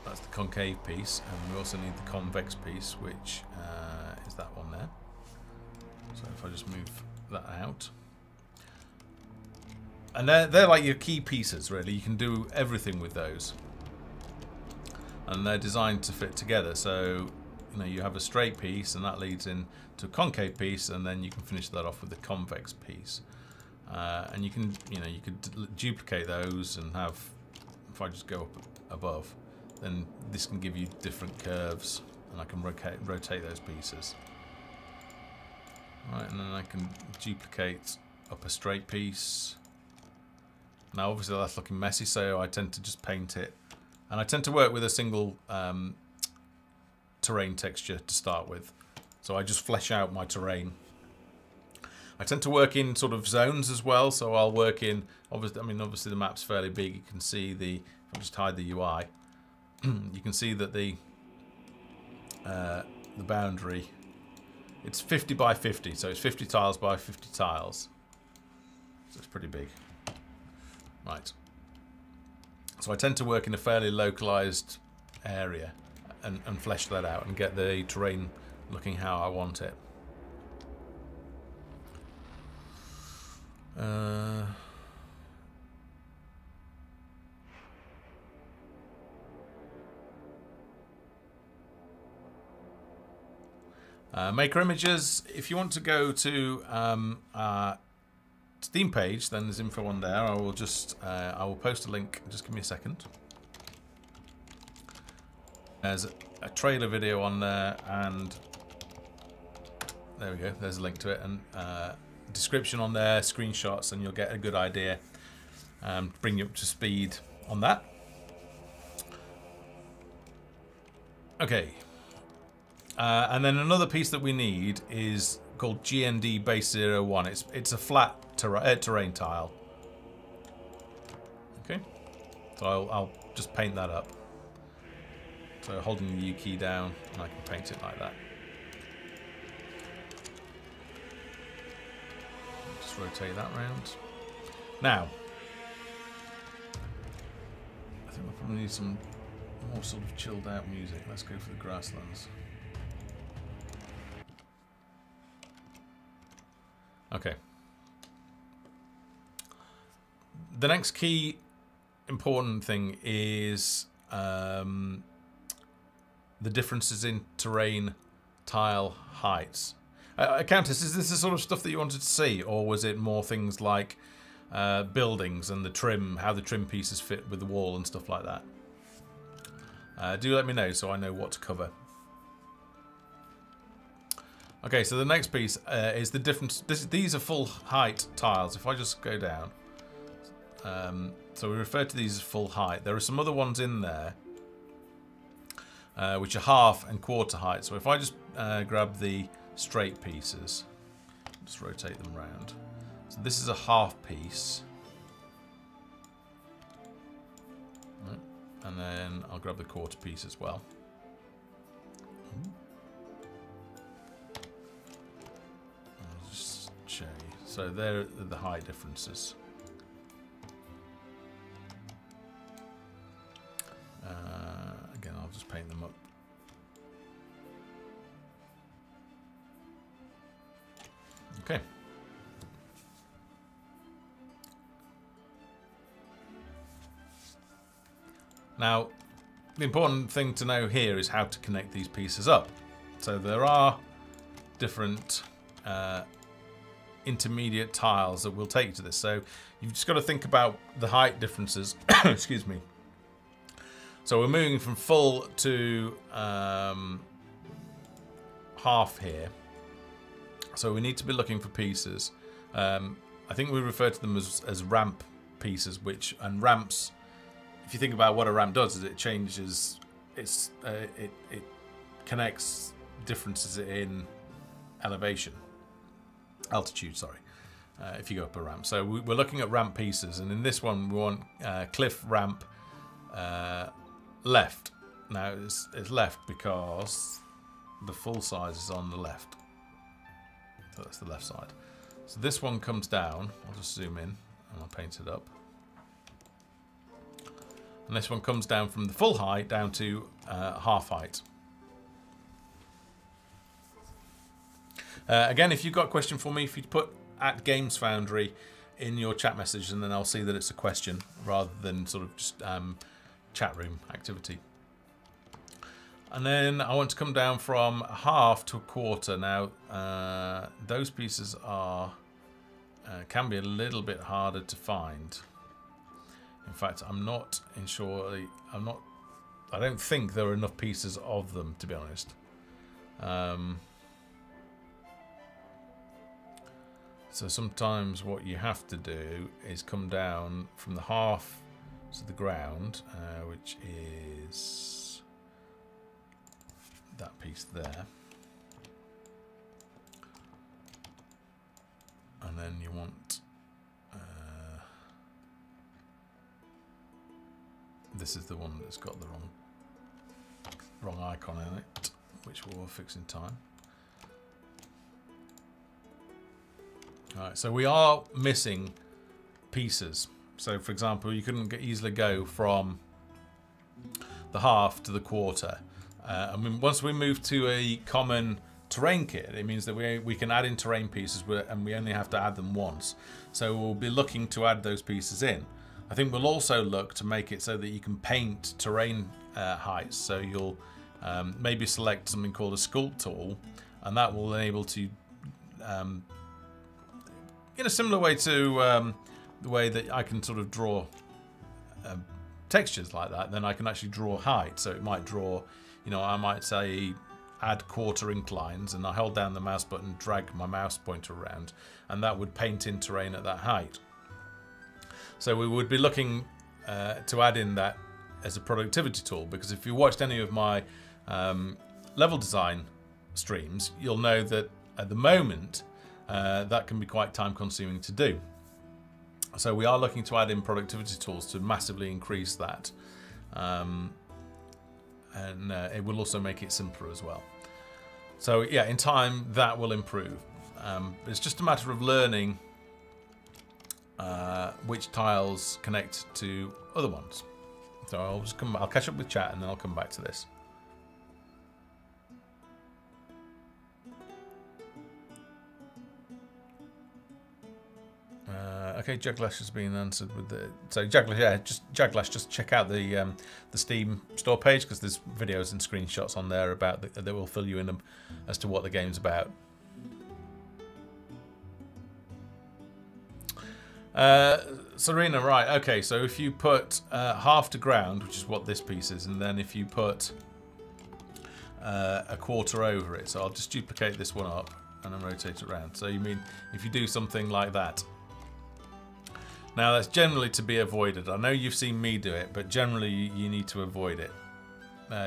That's the concave piece, and we also need the convex piece, which is that one there. So if I just move that out. And they're like your key pieces, really. You can do everything with those. And they're designed to fit together. So, you know, you have a straight piece, and that leads into a concave piece, and then you can finish that off with the convex piece. And you can, you know, you could duplicate those and have, if I just go up above, then this can give you different curves, and I can rotate those pieces. Right, and then I can duplicate up a straight piece. Now obviously that's looking messy, so I tend to just paint it. And I tend to work with a single terrain texture to start with. So I just flesh out my terrain. I tend to work in sort of zones as well, so I'll work in, obviously the map's fairly big. You can see the, if I just hide the UI, you can see that the boundary, it's 50 by 50, so it's 50 tiles by 50 tiles. So it's pretty big. Right. So I tend to work in a fairly localized area and flesh that out and get the terrain looking how I want it. Maker images. If you want to go to our Steam page, then there's info on there. I will post a link. Just give me a second. There's a trailer video on there, and there we go. There's a link to it, and description on there, screenshots, and you'll get a good idea. Bring you up to speed on that. Okay. And then another piece that we need is called GND Base 01. It's a flat terrain tile. Okay, so I'll just paint that up. So holding the U key down, and I can paint it like that. Just rotate that round. Now, I think we'll probably need some more sort of chilled out music. Let's go for the grasslands. Okay. The next key important thing is the differences in terrain tile heights. Countess, is this the sort of stuff that you wanted to see, or was it more things like buildings and the trim, how the trim pieces fit with the wall and stuff like that? Do let me know so I know what to cover. Okay, so the next piece is the difference. These are full height tiles. If I just go down, so we refer to these as full height. There are some other ones in there which are half and quarter height. So if I just grab the straight pieces, just rotate them around. So this is a half piece, and then I'll grab the quarter piece as well. So there are the height differences. Again, I'll just paint them up. Okay. Now, the important thing to know here is how to connect these pieces up. So there are different intermediate tiles that will take you to this. So you've just got to think about the height differences. Excuse me. So we're moving from full to half here. So we need to be looking for pieces. I think we refer to them as ramp pieces, and ramps, if you think about what a ramp does, is it changes, it connects differences in altitude, sorry, if you go up a ramp. So we're looking at ramp pieces, and in this one we want cliff ramp left. Now it's left because the full size is on the left, so that's the left side. So this one comes down. I'll just zoom in and I'll paint it up. And this one comes down from the full height down to half height. Again, if you've got a question for me, if you put @GamesFoundry in your chat message, and then I'll see that it's a question rather than sort of just chat room activity. And then I want to come down from a half to a quarter. Now, those pieces are can be a little bit harder to find. In fact, I'm not sure. I don't think there are enough pieces of them, to be honest. So sometimes what you have to do is come down from the half to the ground, which is that piece there. And then you want this is the one that's got the wrong icon in it, which we'll fix in time. Alright, so we are missing pieces. So for example, you couldn't easily go from the half to the quarter. I mean, once we move to a common terrain kit, it means that we can add in terrain pieces, and we only have to add them once. So we'll be looking to add those pieces in. I think we'll also look to make it so that you can paint terrain heights. So you'll maybe select something called a sculpt tool, and that will enable to, in a similar way to the way that I can sort of draw textures like that, then I can actually draw height. So it might draw, you know, I might say add quarter inclines, and I hold down the mouse button, drag my mouse pointer around, and that would paint in terrain at that height. So we would be looking to add in that as a productivity tool, because if you watched any of my level design streams, you'll know that at the moment that can be quite time consuming to do. So we are looking to add in productivity tools to massively increase that. And it will also make it simpler as well. So yeah, in time that will improve. It's just a matter of learning which tiles connect to other ones. So I'll catch up with chat and then I'll come back to this. Okay, Jaglash has been answered with the. So Jaglash, yeah, just check out the Steam store page, because there's videos and screenshots on there about that will fill you in as to what the game's about. Serena, right? Okay, so if you put half to ground, which is what this piece is, and then if you put a quarter over it, so I'll just duplicate this one up and then rotate it around. So you mean if you do something like that. Now that's generally to be avoided. I know you've seen me do it, but generally you need to avoid it,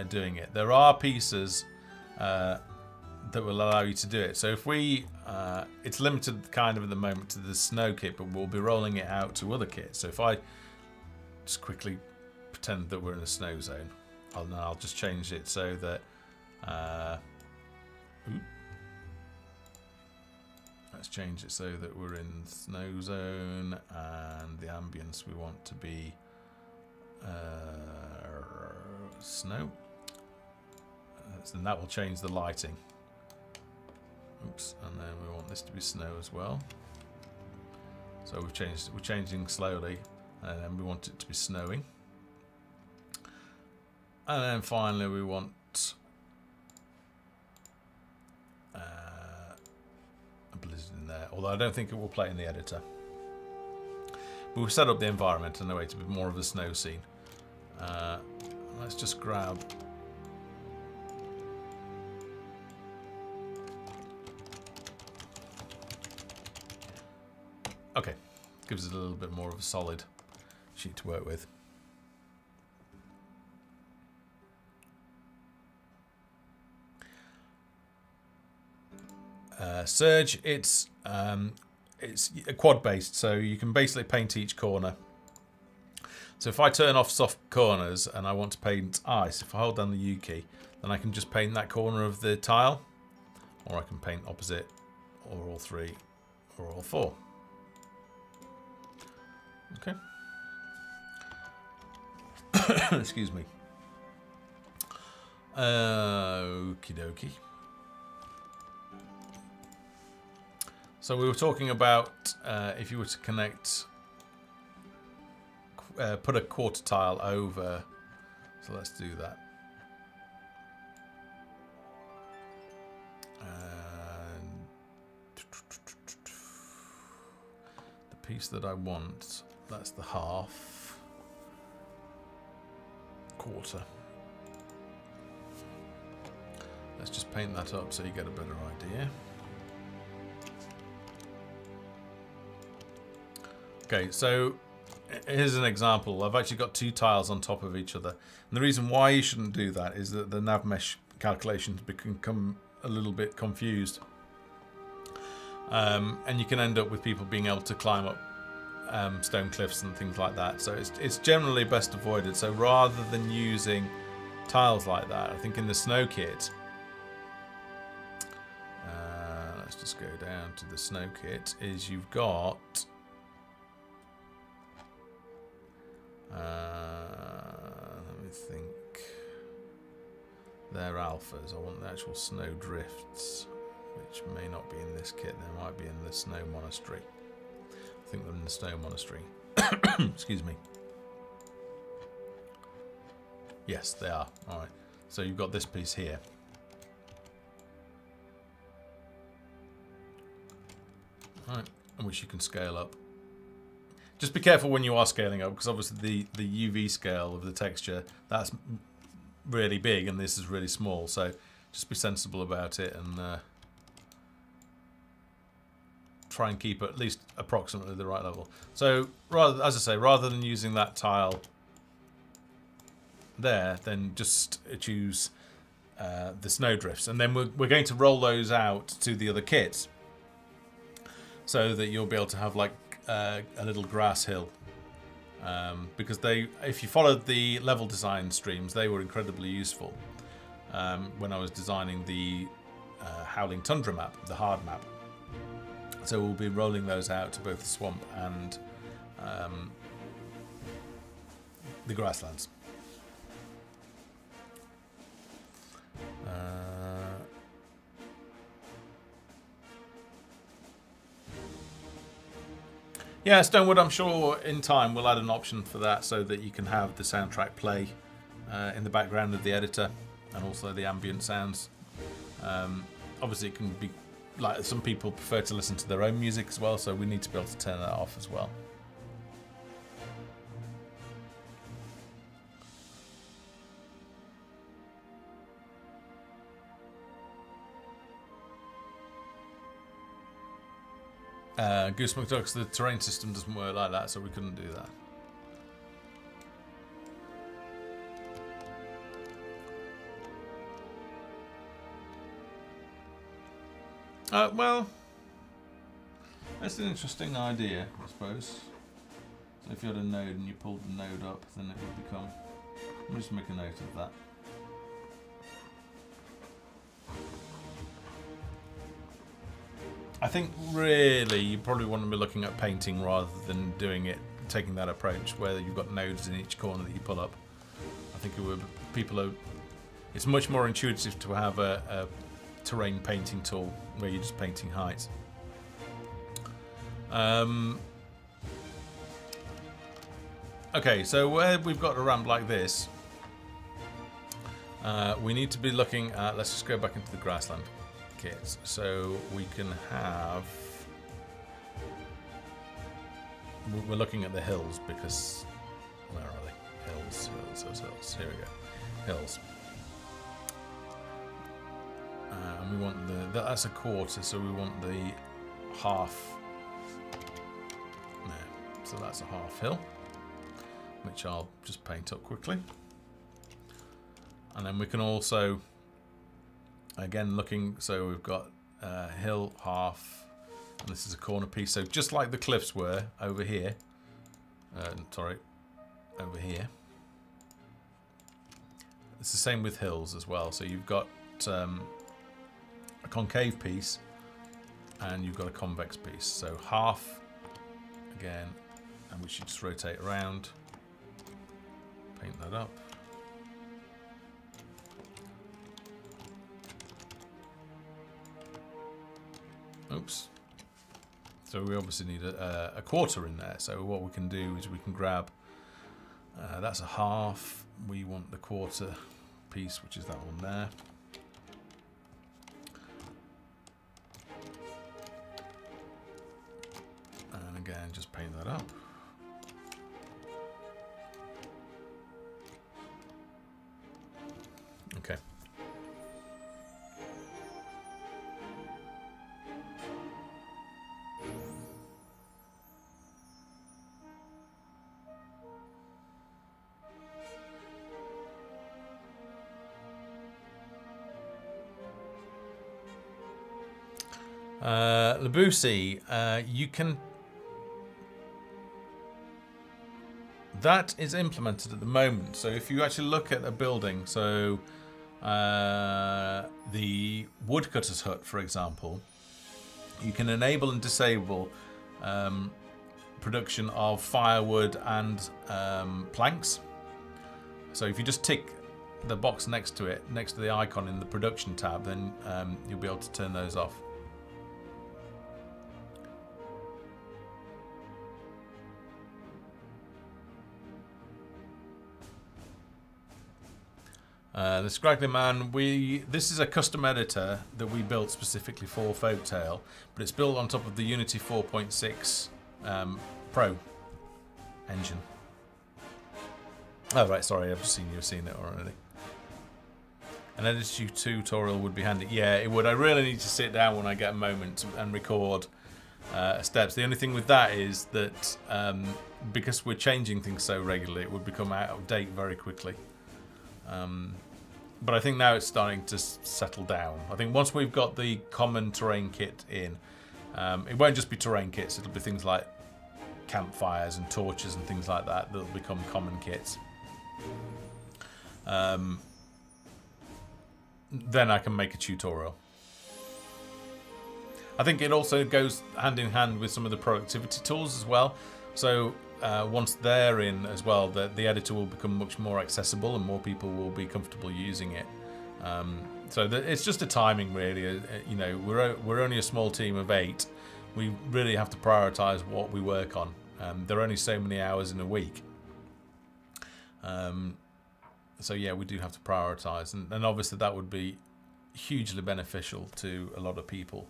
doing it. There are pieces that will allow you to do it. So if we, it's limited kind of at the moment to the snow kit, but we'll be rolling it out to other kits. So if I just quickly pretend that we're in a snow zone, I'll just change it so that, let's change it so that we're in snow zone, and the ambience we want to be snow. And that will change the lighting. Oops, and then we want this to be snow as well. So we're changing slowly, and then we want it to be snowing. And then finally we want a blizzard in there, although I don't think it will play in the editor. But we've set up the environment in a way to be more of a snow scene. Let's just grab. Okay, gives it a little bit more of a solid sheet to work with. Surge, it's a quad based, so you can basically paint each corner. So if I turn off soft corners and I want to paint ice, if I hold down the U key, then I can just paint that corner of the tile, or I can paint opposite, or all three, or all 4. Okay. Excuse me. Okie dokie. So we were talking about if you were to connect, put a quarter tile over. So let's do that. And the piece that I want, that's the half quarter. Let's just paint that up so you get a better idea. Okay, so here's an example. I've actually got 2 tiles on top of each other. And the reason why you shouldn't do that is that the nav mesh calculations become a little bit confused. And you can end up with people being able to climb up stone cliffs and things like that. So it's generally best avoided. So rather than using tiles like that, I think in the snow kit, let's just go down to the snow kit, is you've got let me think. They're alphas. I want the actual snow drifts, which may not be in this kit. They might be in the snow monastery. I think they're in the snow monastery. Excuse me. Yes, they are. All right. So you've got this piece here. All right, which you can scale up. Just be careful when you are scaling up, because obviously the UV scale of the texture, that's really big and this is really small. So just be sensible about it and try and keep at least approximately the right level. So rather, as I say, rather than using that tile there, then just choose the snowdrifts, and then we're going to roll those out to the other kits, so that you'll be able to have like a little grass hill, because if you followed the level design streams, they were incredibly useful when I was designing the Howling Tundra map, the hard map. So we'll be rolling those out to both the swamp and the grasslands. Yeah, Stonewood, I'm sure in time we'll add an option for that so that you can have the soundtrack play in the background of the editor, and also the ambient sounds. Obviously it can be, like, some people prefer to listen to their own music as well, so we need to be able to turn that off as well. Goose McDuck's, the terrain system doesn't work like that, so we couldn't do that. Well, that's an interesting idea, I suppose. So if you had a node and you pulled the node up, then it would become... Let me just make a note of that. I think really you probably want to be looking at painting rather than taking that approach where you've got nodes in each corner that you pull up. I think it's much more intuitive to have a terrain painting tool where you're just painting heights. Okay, so where we've got a ramp like this, we need to be looking at, let's just go back into the grassland kits, so we can have, we're looking at the hills, because where are they? Hills, here we go, hills. And we want that's a quarter, so we want the half there, so that's a half hill, which I'll just paint up quickly. And then we can also, again, looking, so we've got hill, half, and this is a corner piece. So just like the cliffs were over here, over here. It's the same with hills as well. So you've got a concave piece and you've got a convex piece. So half again, and we should just rotate around, paint that up. Oops. So we obviously need a quarter in there. So what we can do is we can grab, that's a half. We want the quarter piece, which is that one there. And again, just paint that up. Okay. Labusi, you can... That is implemented at the moment. So if you actually look at a building, so the woodcutter's hut, for example, you can enable and disable production of firewood and planks. So if you just tick the box next to it, next to the icon in the production tab, then you'll be able to turn those off. The Scraggly Man, this is a custom editor that we built specifically for Folktale, but it's built on top of the Unity 4.6 Pro engine. Oh right, sorry, I've seen you've seen it already. An editor tutorial would be handy. Yeah, it would. I really need to sit down when I get a moment and record steps. The only thing with that is that because we're changing things so regularly, it would become out of date very quickly. But I think now it's starting to settle down. I think once we've got the common terrain kit in, it won't just be terrain kits, it'll be things like campfires and torches and things like that that'll become common kits. Then I can make a tutorial. I think it also goes hand in hand with some of the productivity tools as well. So once they're in as well, the editor will become much more accessible and more people will be comfortable using it. So it's just a timing, really. You know, we're only a small team of 8. We really have to prioritize what we work on. There are only so many hours in a week. So yeah, we do have to prioritize, and obviously that would be hugely beneficial to a lot of people.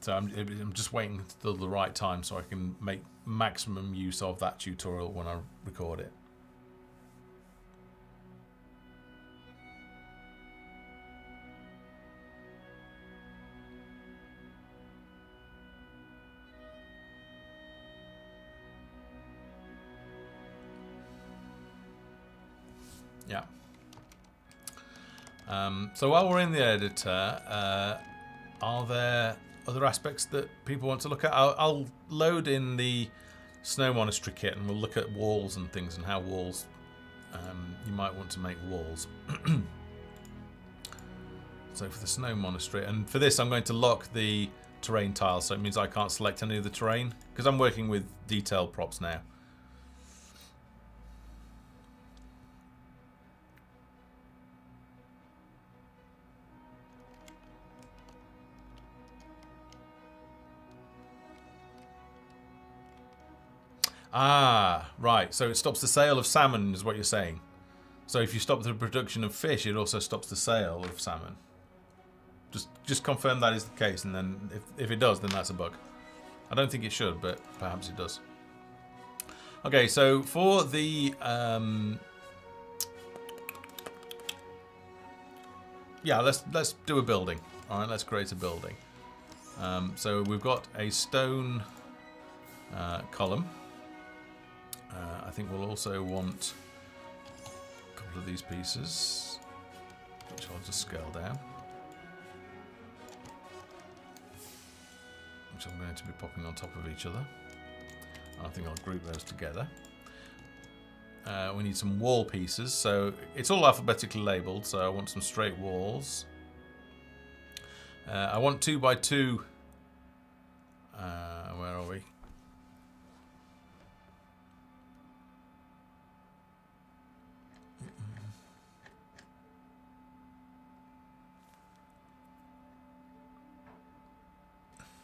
So I'm just waiting till the right time so I can make maximum use of that tutorial when I record it. Yeah. So while we're in the editor, are there other aspects that people want to look at? I'll load in the Snow Monastery kit and we'll look at walls and things and how walls, you might want to make walls. So for the Snow Monastery, and for this I'm going to lock the terrain tile, so it means I can't select any of the terrain because I'm working with detail props now. Ah, right. So it stops the sale of salmon, is what you're saying. So if you stop the production of fish, it also stops the sale of salmon. Just confirm that is the case, and then if it does, then that's a bug. I don't think it should, but perhaps it does. Okay, so for the yeah, let's do a building. All right, let's create a building. So we've got a stone column. I think we'll also want a couple of these pieces, which I'll just scale down, which I'm going to be popping on top of each other. I think I'll group those together. We need some wall pieces, so it's all alphabetically labelled, so I want some straight walls. I want 2 by 2. Where are we?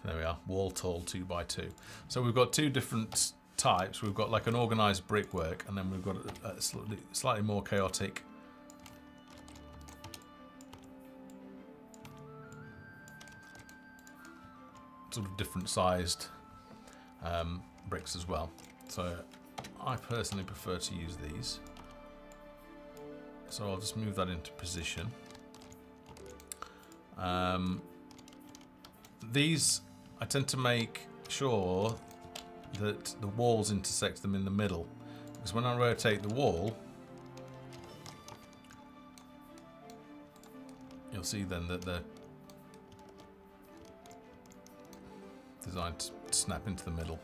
There we are, wall tall 2 by 2. So we've got 2 different types. We've got like an organised brickwork, and then we've got a slightly more chaotic sort of different sized bricks as well. So I personally prefer to use these. So I'll just move that into position. These I tend to make sure that the walls intersect them in the middle, because when I rotate the wall, you'll see then that they're designed to snap into the middle.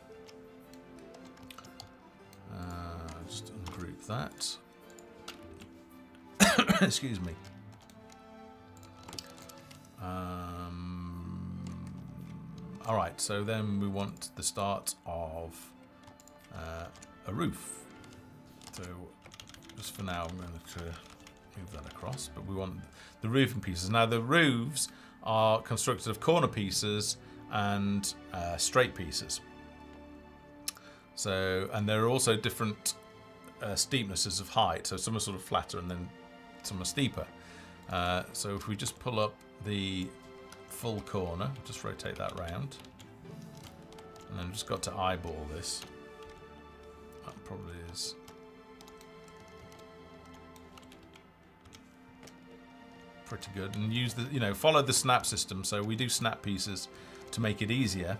Just ungroup that. Excuse me. Alright, so then we want the start of a roof. So just for now I'm going to move that across, but we want the roofing pieces. Now the roofs are constructed of corner pieces and straight pieces. So, and there are also different steepnesses of height. So some are sort of flatter and then some are steeper. So if we just pull up the full corner, just rotate that round, and then just got to eyeball this. That probably is pretty good, and use the, you know, follow the snap system. So we do snap pieces to make it easier.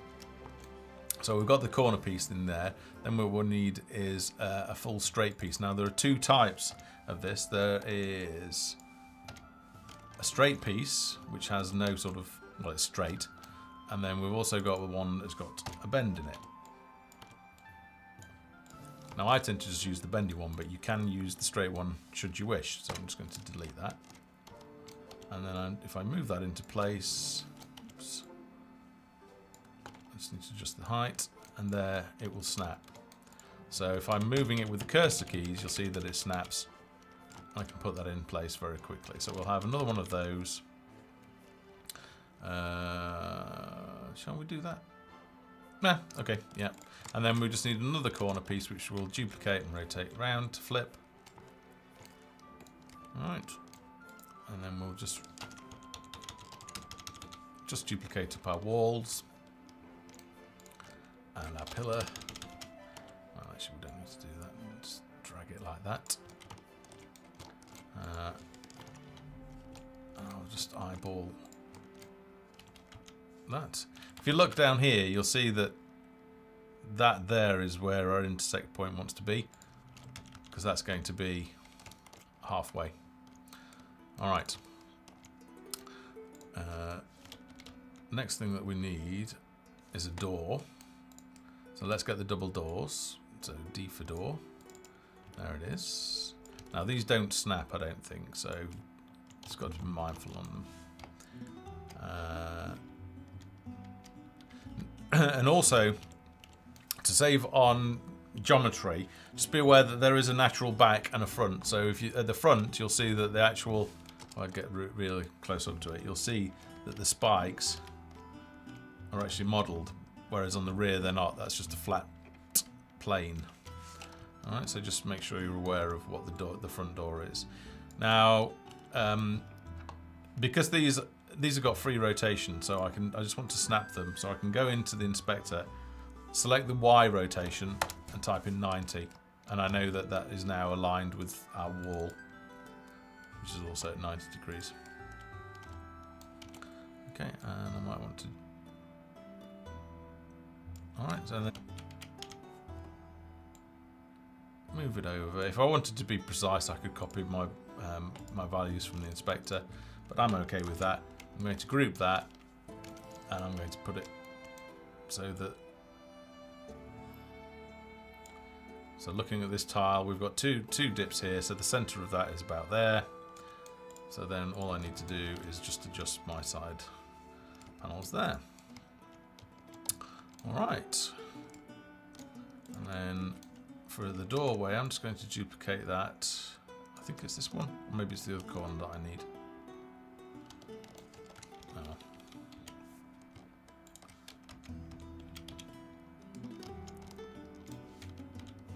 So we've got the corner piece in there. Then what we'll need is a full straight piece. Now there are 2 types of this. There is a straight piece which has no sort of, well, it's straight, and then we've also got the one that's got a bend in it. Now I tend to just use the bendy one, but you can use the straight one should you wish. So I'm just going to delete that, and then if I move that into place, oops, I just need to adjust the height, and there it will snap. So if I'm moving it with the cursor keys, you'll see that it snaps. I can put that in place very quickly. So we'll have another one of those. Shall we do that? Nah, okay, yeah. And then we just need another corner piece which we'll duplicate and rotate around to flip. Alright. And then we'll just duplicate up our walls and our pillar. Well, actually we don't need to do that. We'll just drag it like that. I'll just eyeball that. If you look down here, you'll see that there is where our intersect point wants to be, because that's going to be halfway. All right. Next thing that we need is a door. So let's get the double doors. So D for door. There it is. Now these don't snap, I don't think, so it's got to be mindful on them. And also, to save on geometry, just be aware that there is a natural back and a front. So if you at the front, you'll see that the actual, if I get really close up to it, you'll see that the spikes are actually modelled, whereas on the rear they're not. That's just a flat plane. Alright, so just make sure you're aware of what the front door is. Now, because these have got free rotation, so I just want to snap them, so I can go into the inspector, select the Y rotation, and type in 90, and I know that that is now aligned with our wall, which is also at 90 degrees. Okay, and I might want to. Alright, so then move it over. If I wanted to be precise, I could copy my my values from the inspector, but I'm okay with that. I'm going to group that, and I'm going to put it so that. So looking at this tile, we've got two dips here. So the center of that is about there. So then all I need to do is just adjust my side panels there. Alright. And then for the doorway, I'm just going to duplicate that. I think it's this one, or maybe it's the other corner that I need. Oh.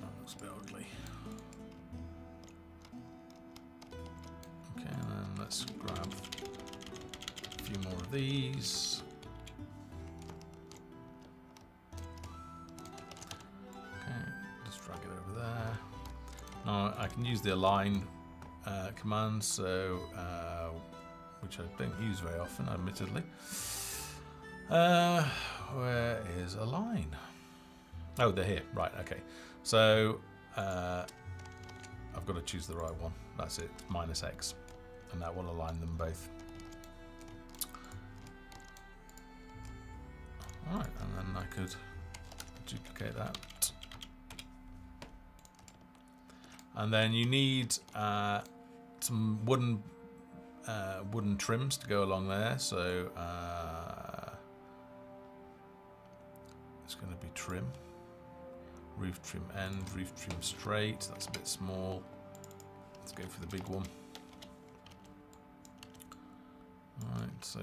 That looks a bit ugly. Okay, and then let's grab a few more of these. Okay, just drag it over there. Now I can use the align command, so which I don't use very often, admittedly. Where is align? Oh, they're here. Right. Okay. So I've got to choose the right one. That's it. -X, and that will align them both. All right, and then I could duplicate that. And then you need some wooden trims to go along there. So it's going to be trim, roof trim end, roof trim straight. That's a bit small. Let's go for the big one. All right, so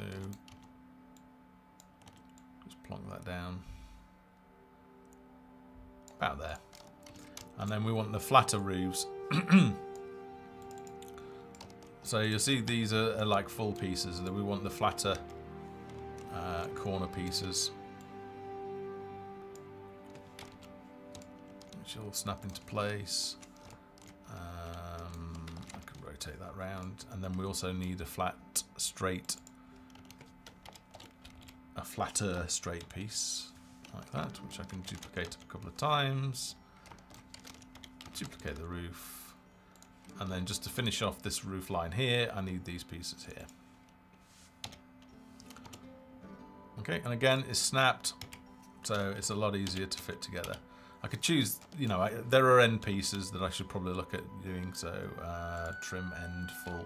just plonk that down about there. And then we want the flatter roofs. So you'll see these are like full pieces, and then we want the flatter corner pieces, which will snap into place. I can rotate that round, and then we also need a flatter straight piece like that, which I can duplicate a couple of times. Duplicate the roof, and then just to finish off this roof line here, I need these pieces here. Okay, and again, it's snapped, so it's a lot easier to fit together. I could choose, you know, there are end pieces that I should probably look at doing, so trim end full.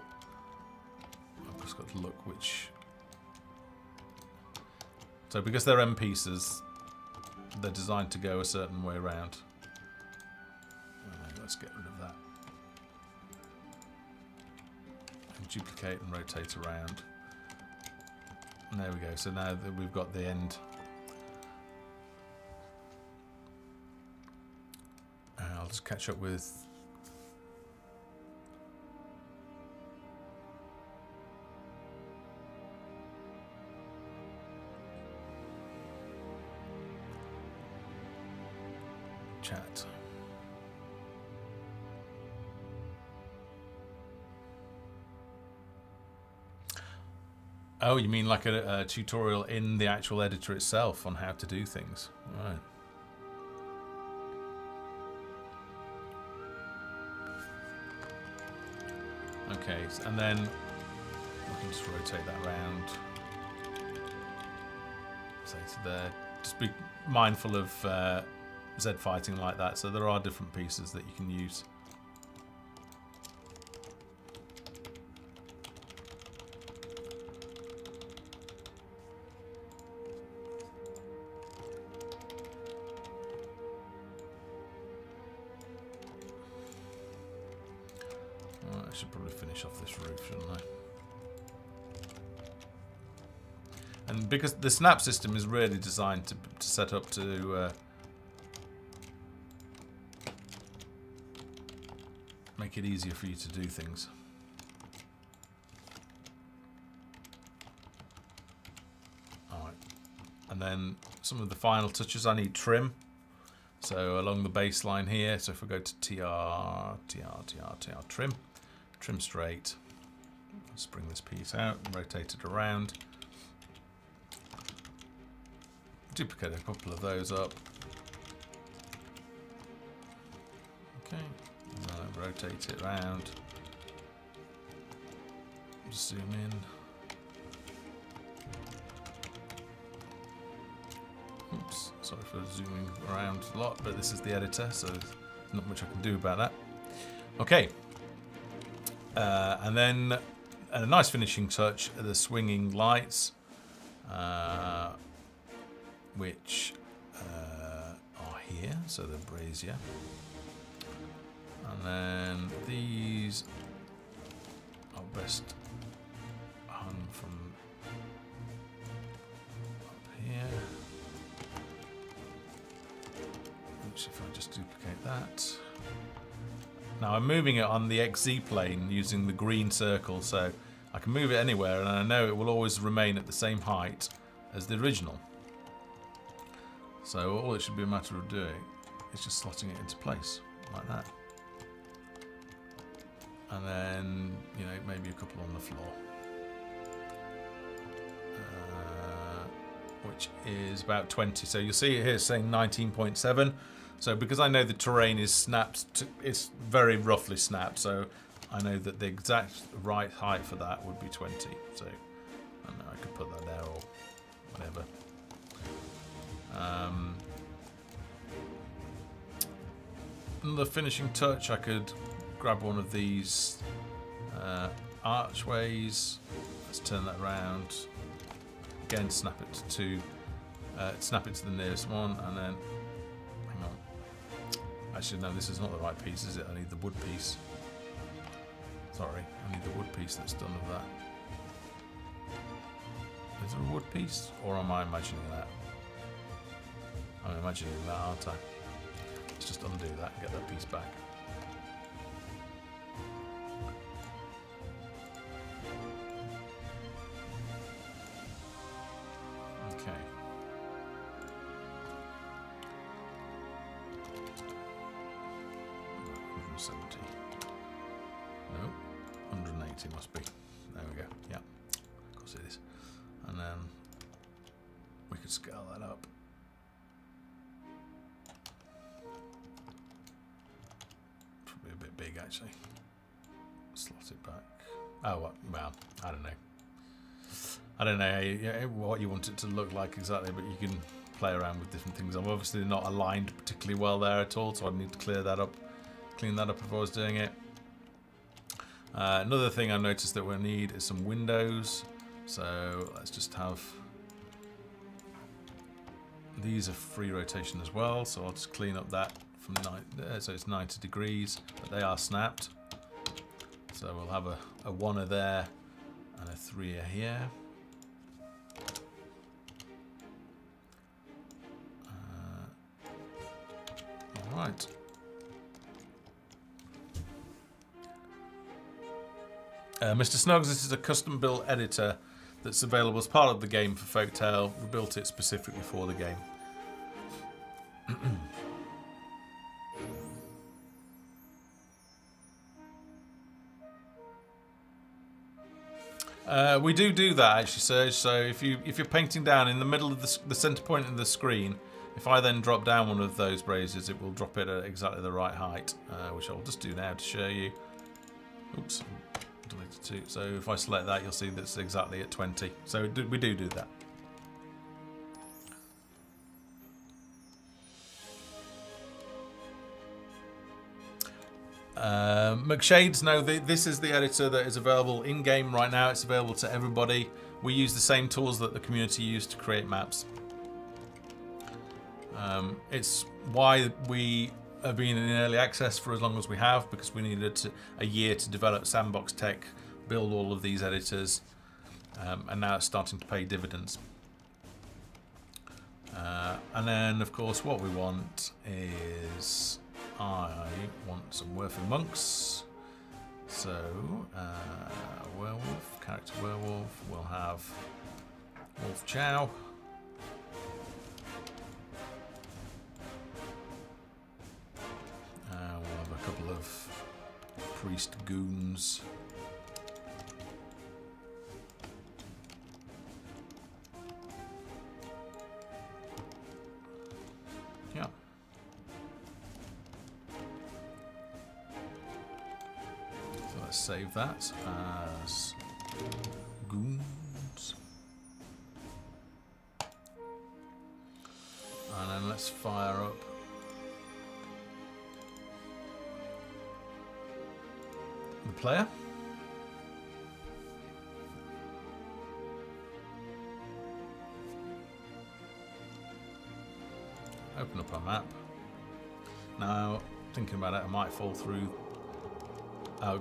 I've just got to look which. So because they're end pieces, they're designed to go a certain way around. Let's get rid of that. And duplicate and rotate around. And there we go. So now that we've got the end. I'll just catch up with. Chat. Oh, you mean like a tutorial in the actual editor itself on how to do things? Right. Okay, and then we can just rotate that around. So it's there. Just be mindful of Z fighting like that. So there are different pieces that you can use. I should probably finish off this roof, shouldn't I? And because the snap system is really designed to set up to make it easier for you to do things. Alright. And then some of the final touches, I need trim. So along the baseline here, so if we go to TR, trim. Trim straight. Let's bring this piece out and rotate it around. Duplicate a couple of those up. Okay. And rotate it around. Just zoom in. Oops. Sorry for zooming around a lot, but this is the editor, so there's not much I can do about that. Okay. And then a nice finishing touch are the swinging lights. which are here, so the brazier. And then these are best hung from up here. Which, if I just duplicate that. Now I'm moving it on the XZ plane using the green circle, so I can move it anywhere, and I know it will always remain at the same height as the original. So all it should be a matter of doing is just slotting it into place, like that. And then, you know, maybe a couple on the floor. Which is about 20. So you'll see it here saying 19.7. So because I know the terrain is snapped, it's very roughly snapped, so I know that the exact right height for that would be 20. So I don't know, I could put that there or whatever. Another finishing touch, I could grab one of these archways. Let's turn that around. Again, snap it to the nearest one, and then hang on. Actually, no, this is not the right piece, is it? I need the wood piece. Sorry, I need the wood piece that's done of that. Is there a wood piece, or am I imagining that? I'm imagining that, aren't I? Let's just undo that and get that piece back. Okay. $170. No, 180 must be. There we go. Yeah, of course it is. And then we could scale that up. Probably a bit big, actually. Slot it back. Oh, well, I don't know. I don't know what you want it to look like exactly, but you can play around with different things. I'm obviously not aligned particularly well there at all, so I need to clean that up if I was doing it. Another thing I noticed that we'll need is some windows. So let's just have... These are free rotation as well, so I'll just clean up that from so it's 90 degrees, but they are snapped. So we'll have a 1er there and a 3er here. Alright. Mr. Snugs, this is a custom built editor that's available as part of the game for Folktale. We built it specifically for the game. We do that actually, Serge. So if you're painting down in the middle of the center point of the screen, if I then drop down one of those braziers, it will drop it at exactly the right height, which I'll just do now to show you. Oops, deleted 2. So if I select that, you'll see that's exactly at 20. So we do that. McShades, no, this is the editor that is available in-game right now. It's available to everybody. We use the same tools that the community used to create maps. It's why we have been in early access for as long as we have, because we needed a year to develop Sandbox Tech, build all of these editors, and now it's starting to pay dividends. And then, of course, what we want is... I want some Werfing Monks. So, werewolf, character werewolf. We'll have Wolf Chow. We'll have a couple of priest goons. Yeah. So let's save that as goons. And then let's fire up the player. open up our map. Now, thinking about it, I might fall through. Oh,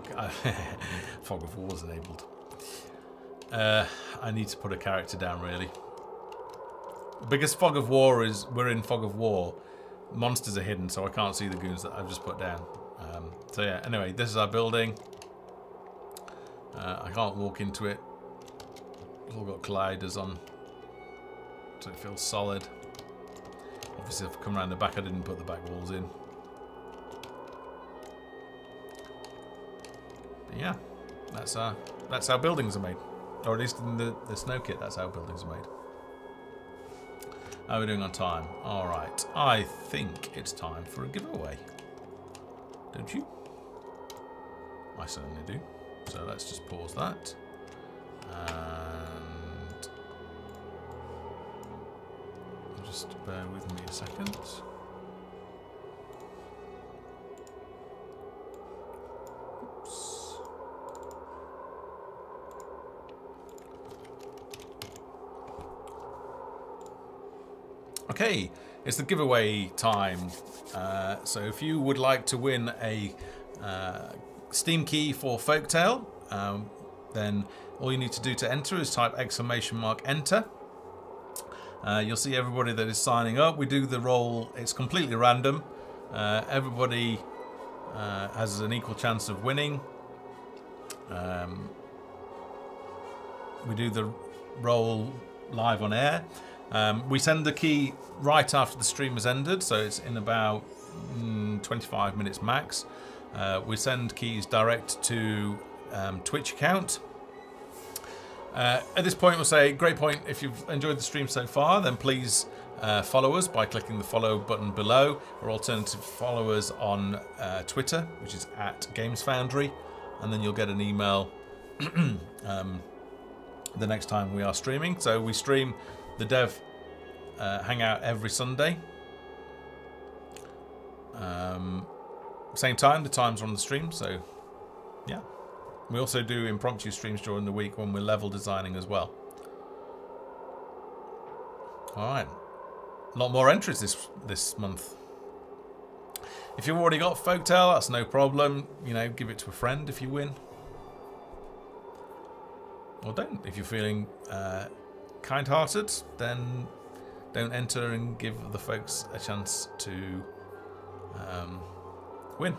Fog of War is enabled. I need to put a character down, really. Because Fog of War is, we're in Fog of War. Monsters are hidden, so I can't see the goons that I've just put down. So yeah, anyway, this is our building. I can't walk into it. It's all got colliders on, so it feels solid. Obviously, if I come around the back, I didn't put the back walls in. But yeah, that's how buildings are made. Or at least in the snow kit, that's how buildings are made. How are we doing on time? Alright, I think it's time for a giveaway. Don't you? I certainly do. So let's just pause that. And just bear with me a second. Oops. Okay, it's the giveaway time. So if you would like to win a Steam key for Folktale, then all you need to do to enter is type !enter. You'll see everybody that is signing up. We do the roll, it's completely random. Everybody has an equal chance of winning. We do the roll live on air. We send the key right after the stream has ended, so it's in about 25 minutes max. We send keys direct to Twitch account. At this point, we'll say, great point. If you've enjoyed the stream so far, then please follow us by clicking the follow button below, or alternative follow us on Twitter, which is @GamesFoundry, and then you'll get an email the next time we are streaming. So we stream the dev hangout every Sunday. Same time, the times are on the stream, so yeah. We also do impromptu streams during the week when we're level designing as well. Alright. A lot more entries this month. If you've already got Folktale, that's no problem. You know, give it to a friend if you win. Or don't. If you're feeling kind-hearted, then don't enter and give the folks a chance to win.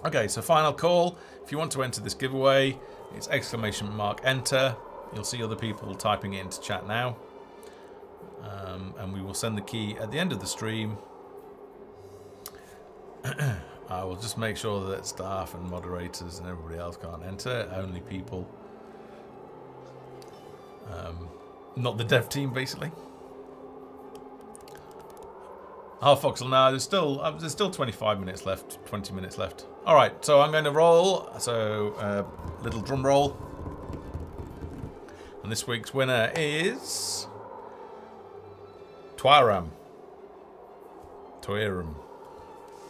Okay, so final call. If you want to enter this giveaway, it's !enter. You'll see other people typing it into chat now. And we will send the key at the end of the stream. I will just make sure that staff and moderators and everybody else can't enter. Only people, not the dev team, basically. Oh, Foxel, now there's still 25 minutes left, 20 minutes left. All right, so I'm going to roll. So little drum roll, and this week's winner is Twiram,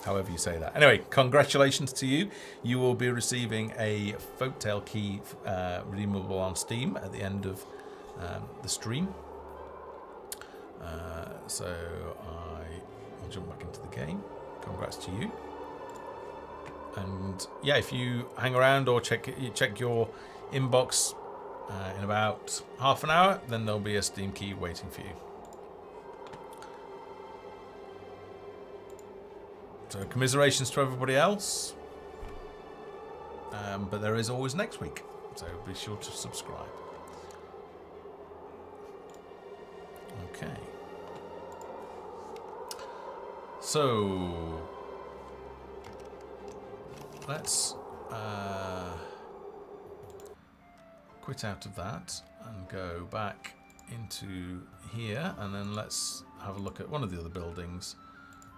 however you say that. Anyway, congratulations to you. You will be receiving a Folktale key redeemable on Steam at the end of the stream. So I'll jump back into the game. Congrats to you. And yeah, if you hang around or check your inbox in about half an hour, then there'll be a Steam key waiting for you. So commiserations to everybody else. But there is always next week, so be sure to subscribe. Okay. So let's quit out of that and go back into here, and then let's have a look at one of the other buildings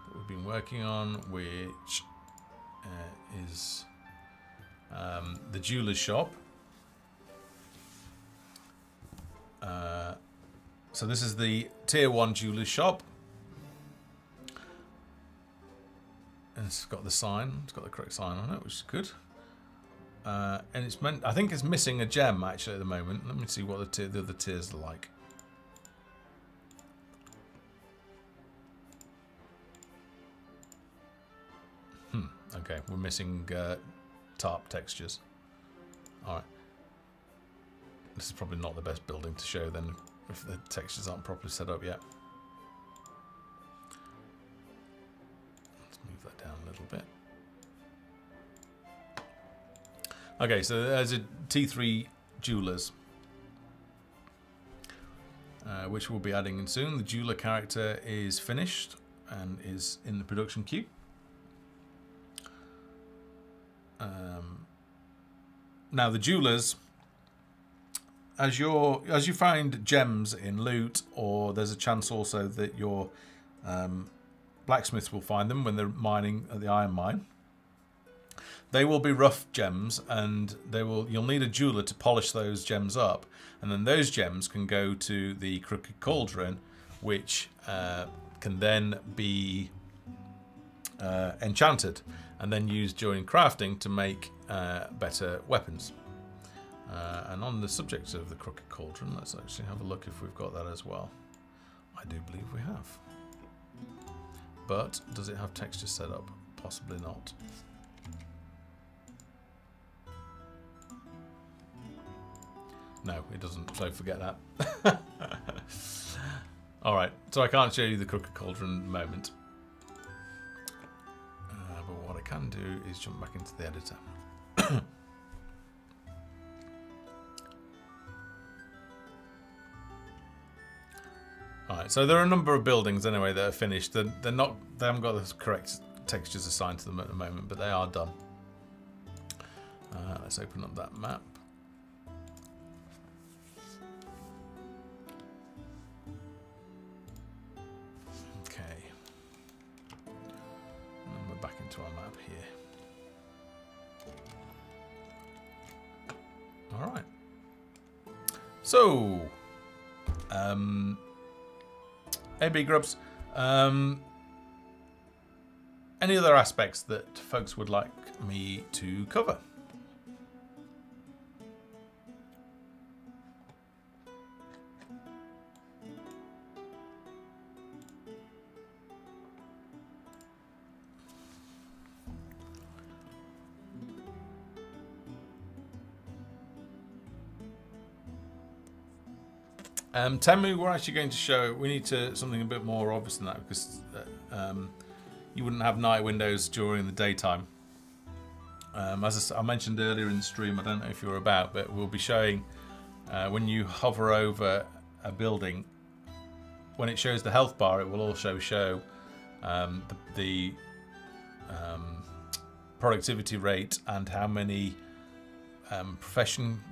that we've been working on, which is the jeweler's shop. So this is the tier 1 jeweler's shop. And it's got the sign. It's got the correct sign on it, which is good. And it's meant. I think it's missing a gem actually at the moment. Let me see what the other tiers are like. Okay, we're missing tarp textures. Alright. This is probably not the best building to show then if the textures aren't properly set up yet. Let's move that down a little bit. Okay, so there's a T3 Jewelers, which we'll be adding in soon. The Jeweler character is finished and is in the production queue. Now the Jewelers, as you find gems in loot, or there's a chance also that your blacksmiths will find them when they're mining at the iron mine. They will be rough gems, and you'll need a jeweler to polish those gems up, and then those gems can go to the Crooked Cauldron, which can then be enchanted and then used during crafting to make better weapons. And on the subject of the Crooked Cauldron, let's actually have a look if we've got that as well. I do believe we have. But does it have texture set up? Possibly not. No, it doesn't, so forget that. Alright, so I can't show you the Crooked Cauldron at the moment. But what I can do is jump back into the editor. Alright, so there are a number of buildings anyway that are finished. They haven't got the correct textures assigned to them at the moment, but they are done. Let's open up that map. To our map here. All right. So, AB Grubs, any other aspects that folks would like me to cover? Temu, we're actually going to show, we need something a bit more obvious than that, because you wouldn't have night windows during the daytime. As I mentioned earlier in the stream, I don't know if you were about, but we'll be showing when you hover over a building, when it shows the health bar, it will also show the productivity rate and how many profession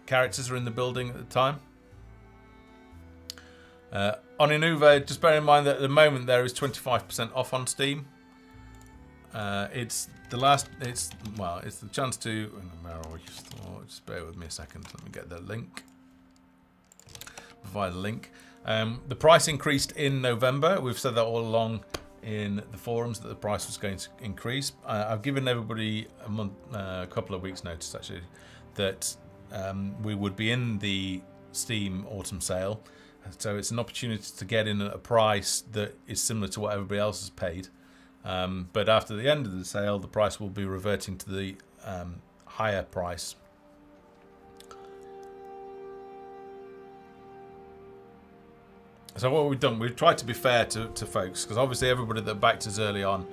characters are in the building at the time. On Inuva, just bear in mind that at the moment there is 25% off on Steam. It's the chance to. Just bear with me a second. Let me get the link. Provide a link. The price increased in November. We've said that all along in the forums that the price was going to increase. I've given everybody a couple of weeks' notice actually that we would be in the Steam autumn sale. So it's an opportunity to get in at a price that is similar to what everybody else has paid. But after the end of the sale, the price will be reverting to the higher price. So what we've done, we've tried to be fair to folks, because obviously everybody that backed us early on,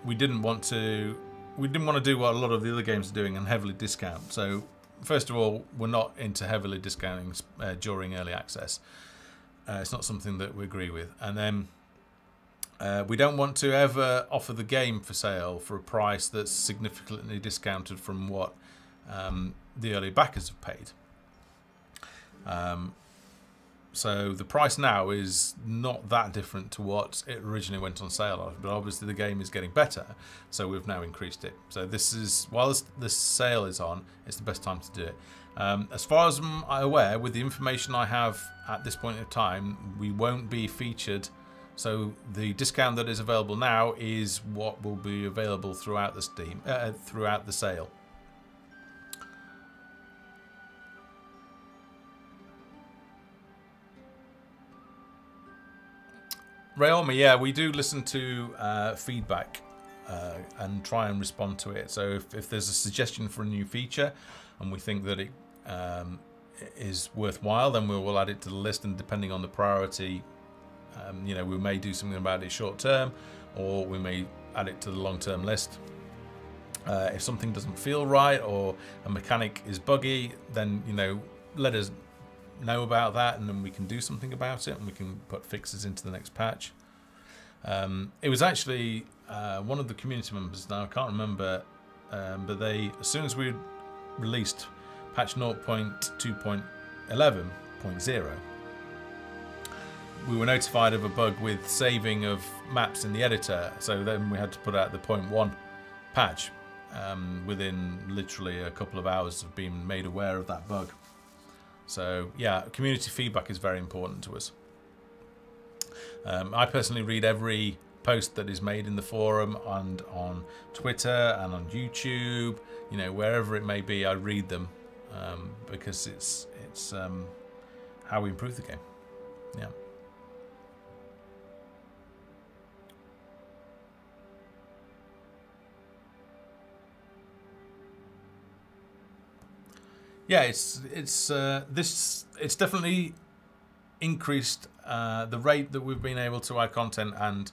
we didn't want to do what a lot of the other games are doing and heavily discount. So first of all, we're not into heavily discounting during early access. It's not something that we agree with. And then we don't want to ever offer the game for sale for a price that's significantly discounted from what the early backers have paid. So the price now is not that different to what it originally went on sale of, but obviously the game is getting better, so we've now increased it. So this is, while this sale is on, it's the best time to do it. As far as I'm aware, with the information I have at this point in time, we won't be featured. So the discount that is available now is what will be available throughout the throughout the sale. Rayomi, yeah, we do listen to feedback and try and respond to it. So if there's a suggestion for a new feature and we think that it is worthwhile, then we'll add it to the list, and depending on the priority, you know, we may do something about it short term, or we may add it to the long-term list. If something doesn't feel right or a mechanic is buggy, then, you know, let us know about that, and then we can do something about it, and we can put fixes into the next patch. It was actually one of the community members, now I can't remember, but they, as soon as we released patch 0.2.11.0, we were notified of a bug with saving of maps in the editor, so then we had to put out the 0.1 patch within literally a couple of hours of being made aware of that bug. So yeah, community feedback is very important to us. I personally read every post that is made in the forum and on Twitter and on YouTube, you know, wherever it may be, I read them because it's how we improve the game. Yeah. Yeah, it's definitely increased the rate that we've been able to add content, and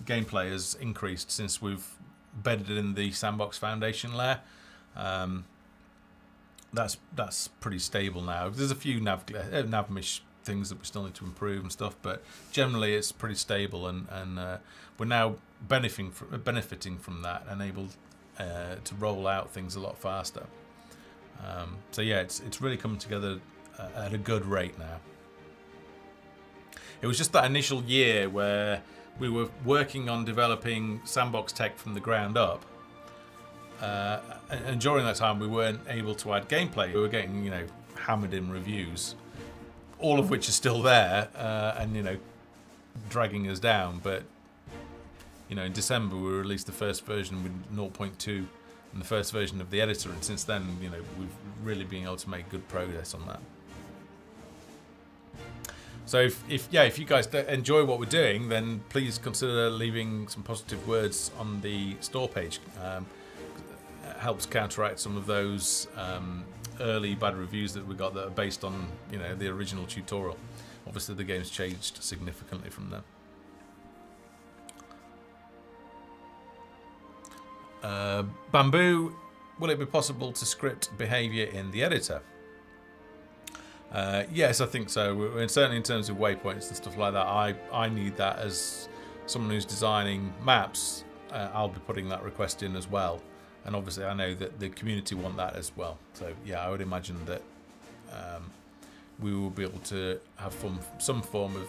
gameplay has increased since we've bedded in the sandbox foundation layer. That's pretty stable now. There's a few navmish things that we still need to improve and stuff, but generally it's pretty stable, and we're now benefiting from that and able to roll out things a lot faster. So yeah, it's really coming together at a good rate now. It was just that initial year where we were working on developing sandbox tech from the ground up, and during that time we weren't able to add gameplay. We were getting, you know, hammered in reviews, all of which are still there, and, you know, dragging us down. But, you know, in December we released the first version with 0.2 and the first version of the editor, and since then, you know, we've really been able to make good progress on that. So if you guys enjoy what we're doing, then please consider leaving some positive words on the store page. It helps counteract some of those early bad reviews that we got that are based on, you know, the original tutorial. Obviously the game's changed significantly from there. Bamboo, will it be possible to script behavior in the editor? Yes, I think so. And certainly in terms of waypoints and stuff like that, I need that as someone who's designing maps. I'll be putting that request in as well, and obviously I know that the community want that as well. So yeah, I would imagine that we will be able to have some form of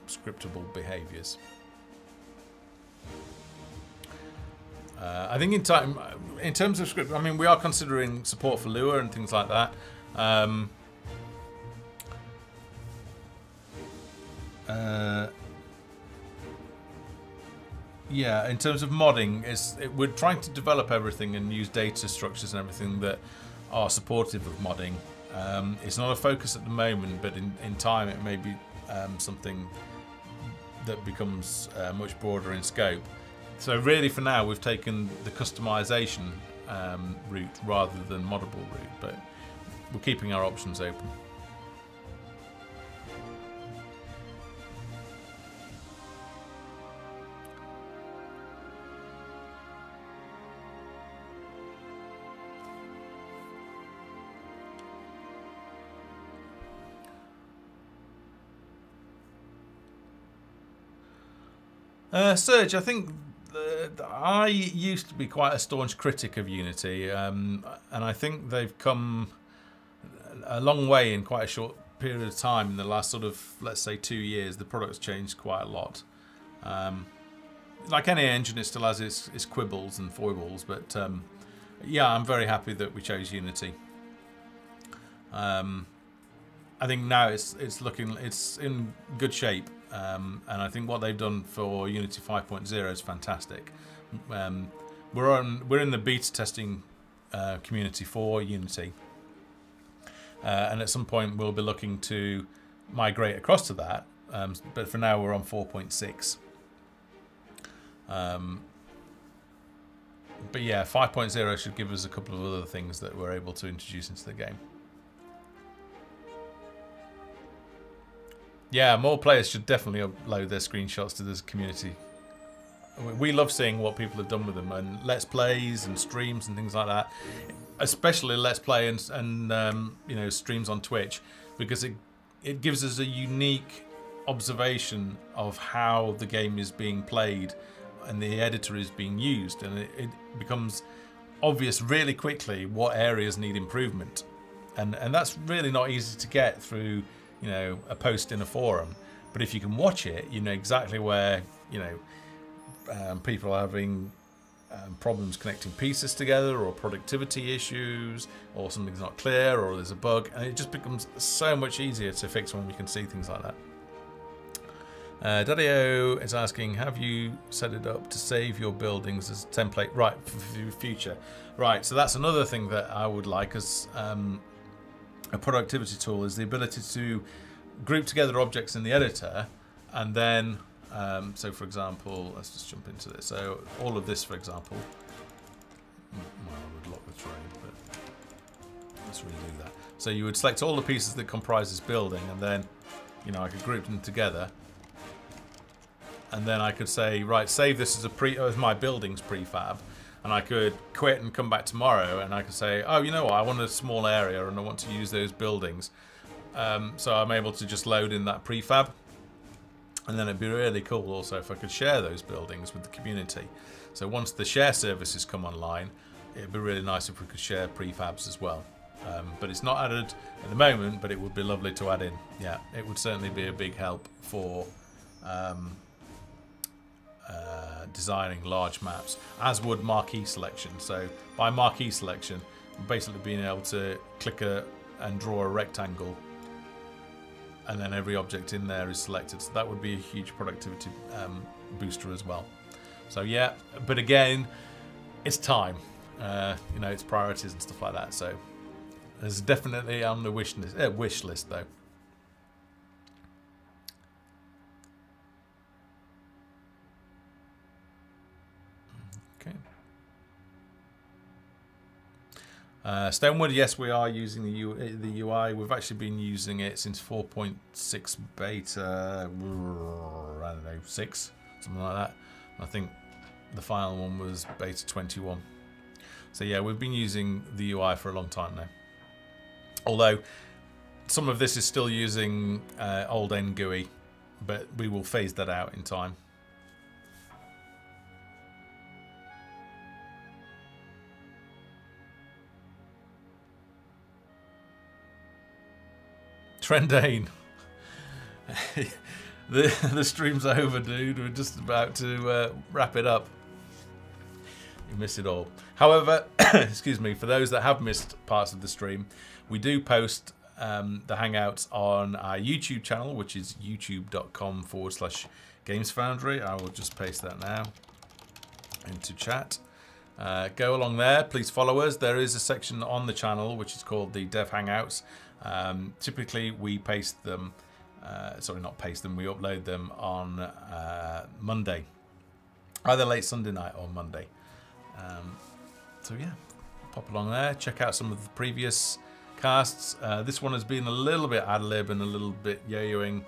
scriptable behaviors. I think in terms of script, I mean, we are considering support for Lua and things like that. Yeah, in terms of modding, we're trying to develop everything and use data structures and everything that are supportive of modding. It's not a focus at the moment, but in time it may be something that becomes much broader in scope. So really for now we've taken the customization route rather than moddable route, but we're keeping our options open. Serge, I think I used to be quite a staunch critic of Unity, and I think they've come a long way in quite a short period of time. In the last sort of, let's say, 2 years, the product's changed quite a lot. Like any engine, it still has its quibbles and foibles, but yeah, I'm very happy that we chose Unity. I think now it's in good shape. And I think what they've done for Unity 5.0 is fantastic. We're in the beta testing community for Unity, and at some point we'll be looking to migrate across to that. But for now we're on 4.6. But yeah, 5.0 should give us a couple of other things that we're able to introduce into the game. Yeah, more players should definitely upload their screenshots to this community. We love seeing what people have done with them, and Let's Plays and streams and things like that. Especially Let's Play and you know, streams on Twitch, because it gives us a unique observation of how the game is being played and the editor is being used, and it becomes obvious really quickly what areas need improvement, and that's really not easy to get through, you know, a post in a forum. But if you can watch it, you know exactly where, you know, people are having problems connecting pieces together, or productivity issues, or something's not clear, or there's a bug, and it just becomes so much easier to fix when we can see things like that. Daddy-O is asking, have you set it up to save your buildings as a template? Right, for future. Right, so that's another thing that I would like as a productivity tool, is the ability to group together objects in the editor, and then, so for example, let's just jump into this. So all of this, for example, well, I would lock the terrain, but let's redo that. So you would select all the pieces that comprise this building, and then, you know, I could group them together. And then I could say, right, save this as my buildings prefab, and I could quit and come back tomorrow, and I could say, oh, you know what, I want a small area and I want to use those buildings. So I'm able to just load in that prefab, and then it'd be really cool also if I could share those buildings with the community. So once the share services come online, it'd be really nice if we could share prefabs as well. But it's not added at the moment, but it would be lovely to add in. Yeah, it would certainly be a big help for designing large maps, as would marquee selection. So by marquee selection, basically being able to click and draw a rectangle, and then every object in there is selected. So that would be a huge productivity booster as well. So yeah, but again, it's time. You know, it's priorities and stuff like that. So there's definitely on the wish list though. Stonewood, yes, we are using the UI. We've actually been using it since 4.6 beta, I don't know, 6, something like that. I think the final one was beta 21. So yeah, we've been using the UI for a long time now. Although some of this is still using old NGUI, but we will phase that out in time. Trendane. the stream's over, dude. We're just about to wrap it up. You missed it all. However, excuse me, for those that have missed parts of the stream, we do post the Hangouts on our YouTube channel, which is youtube.com/GamesFoundry. I will just paste that now into chat. Go along there. Please follow us. There is a section on the channel which is called the Dev Hangouts. Typically we paste them, sorry, not paste them, we upload them on Monday, either late Sunday night or Monday. So yeah, pop along there, check out some of the previous casts. This one has been a little bit ad-lib and a little bit yo-yoing,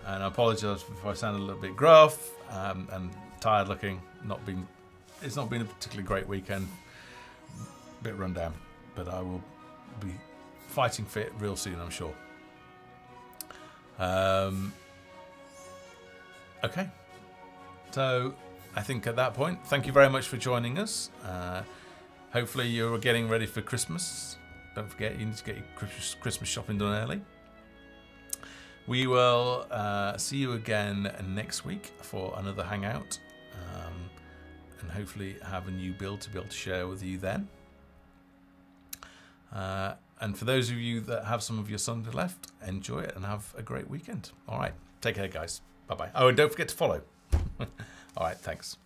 and I apologise if I sound a little bit gruff and tired looking. It's not been a particularly great weekend, bit run down, but I will be fighting fit real soon, I'm sure. Okay, so I think at that point, thank you very much for joining us. Hopefully you're getting ready for Christmas. Don't forget, you need to get your Christmas shopping done early. We will see you again next week for another Hangout, and hopefully have a new build to be able to share with you then. And for those of you that have some of your Sunday left, enjoy it and have a great weekend. All right, take care, guys. Bye-bye. Oh, and don't forget to follow. All right, thanks.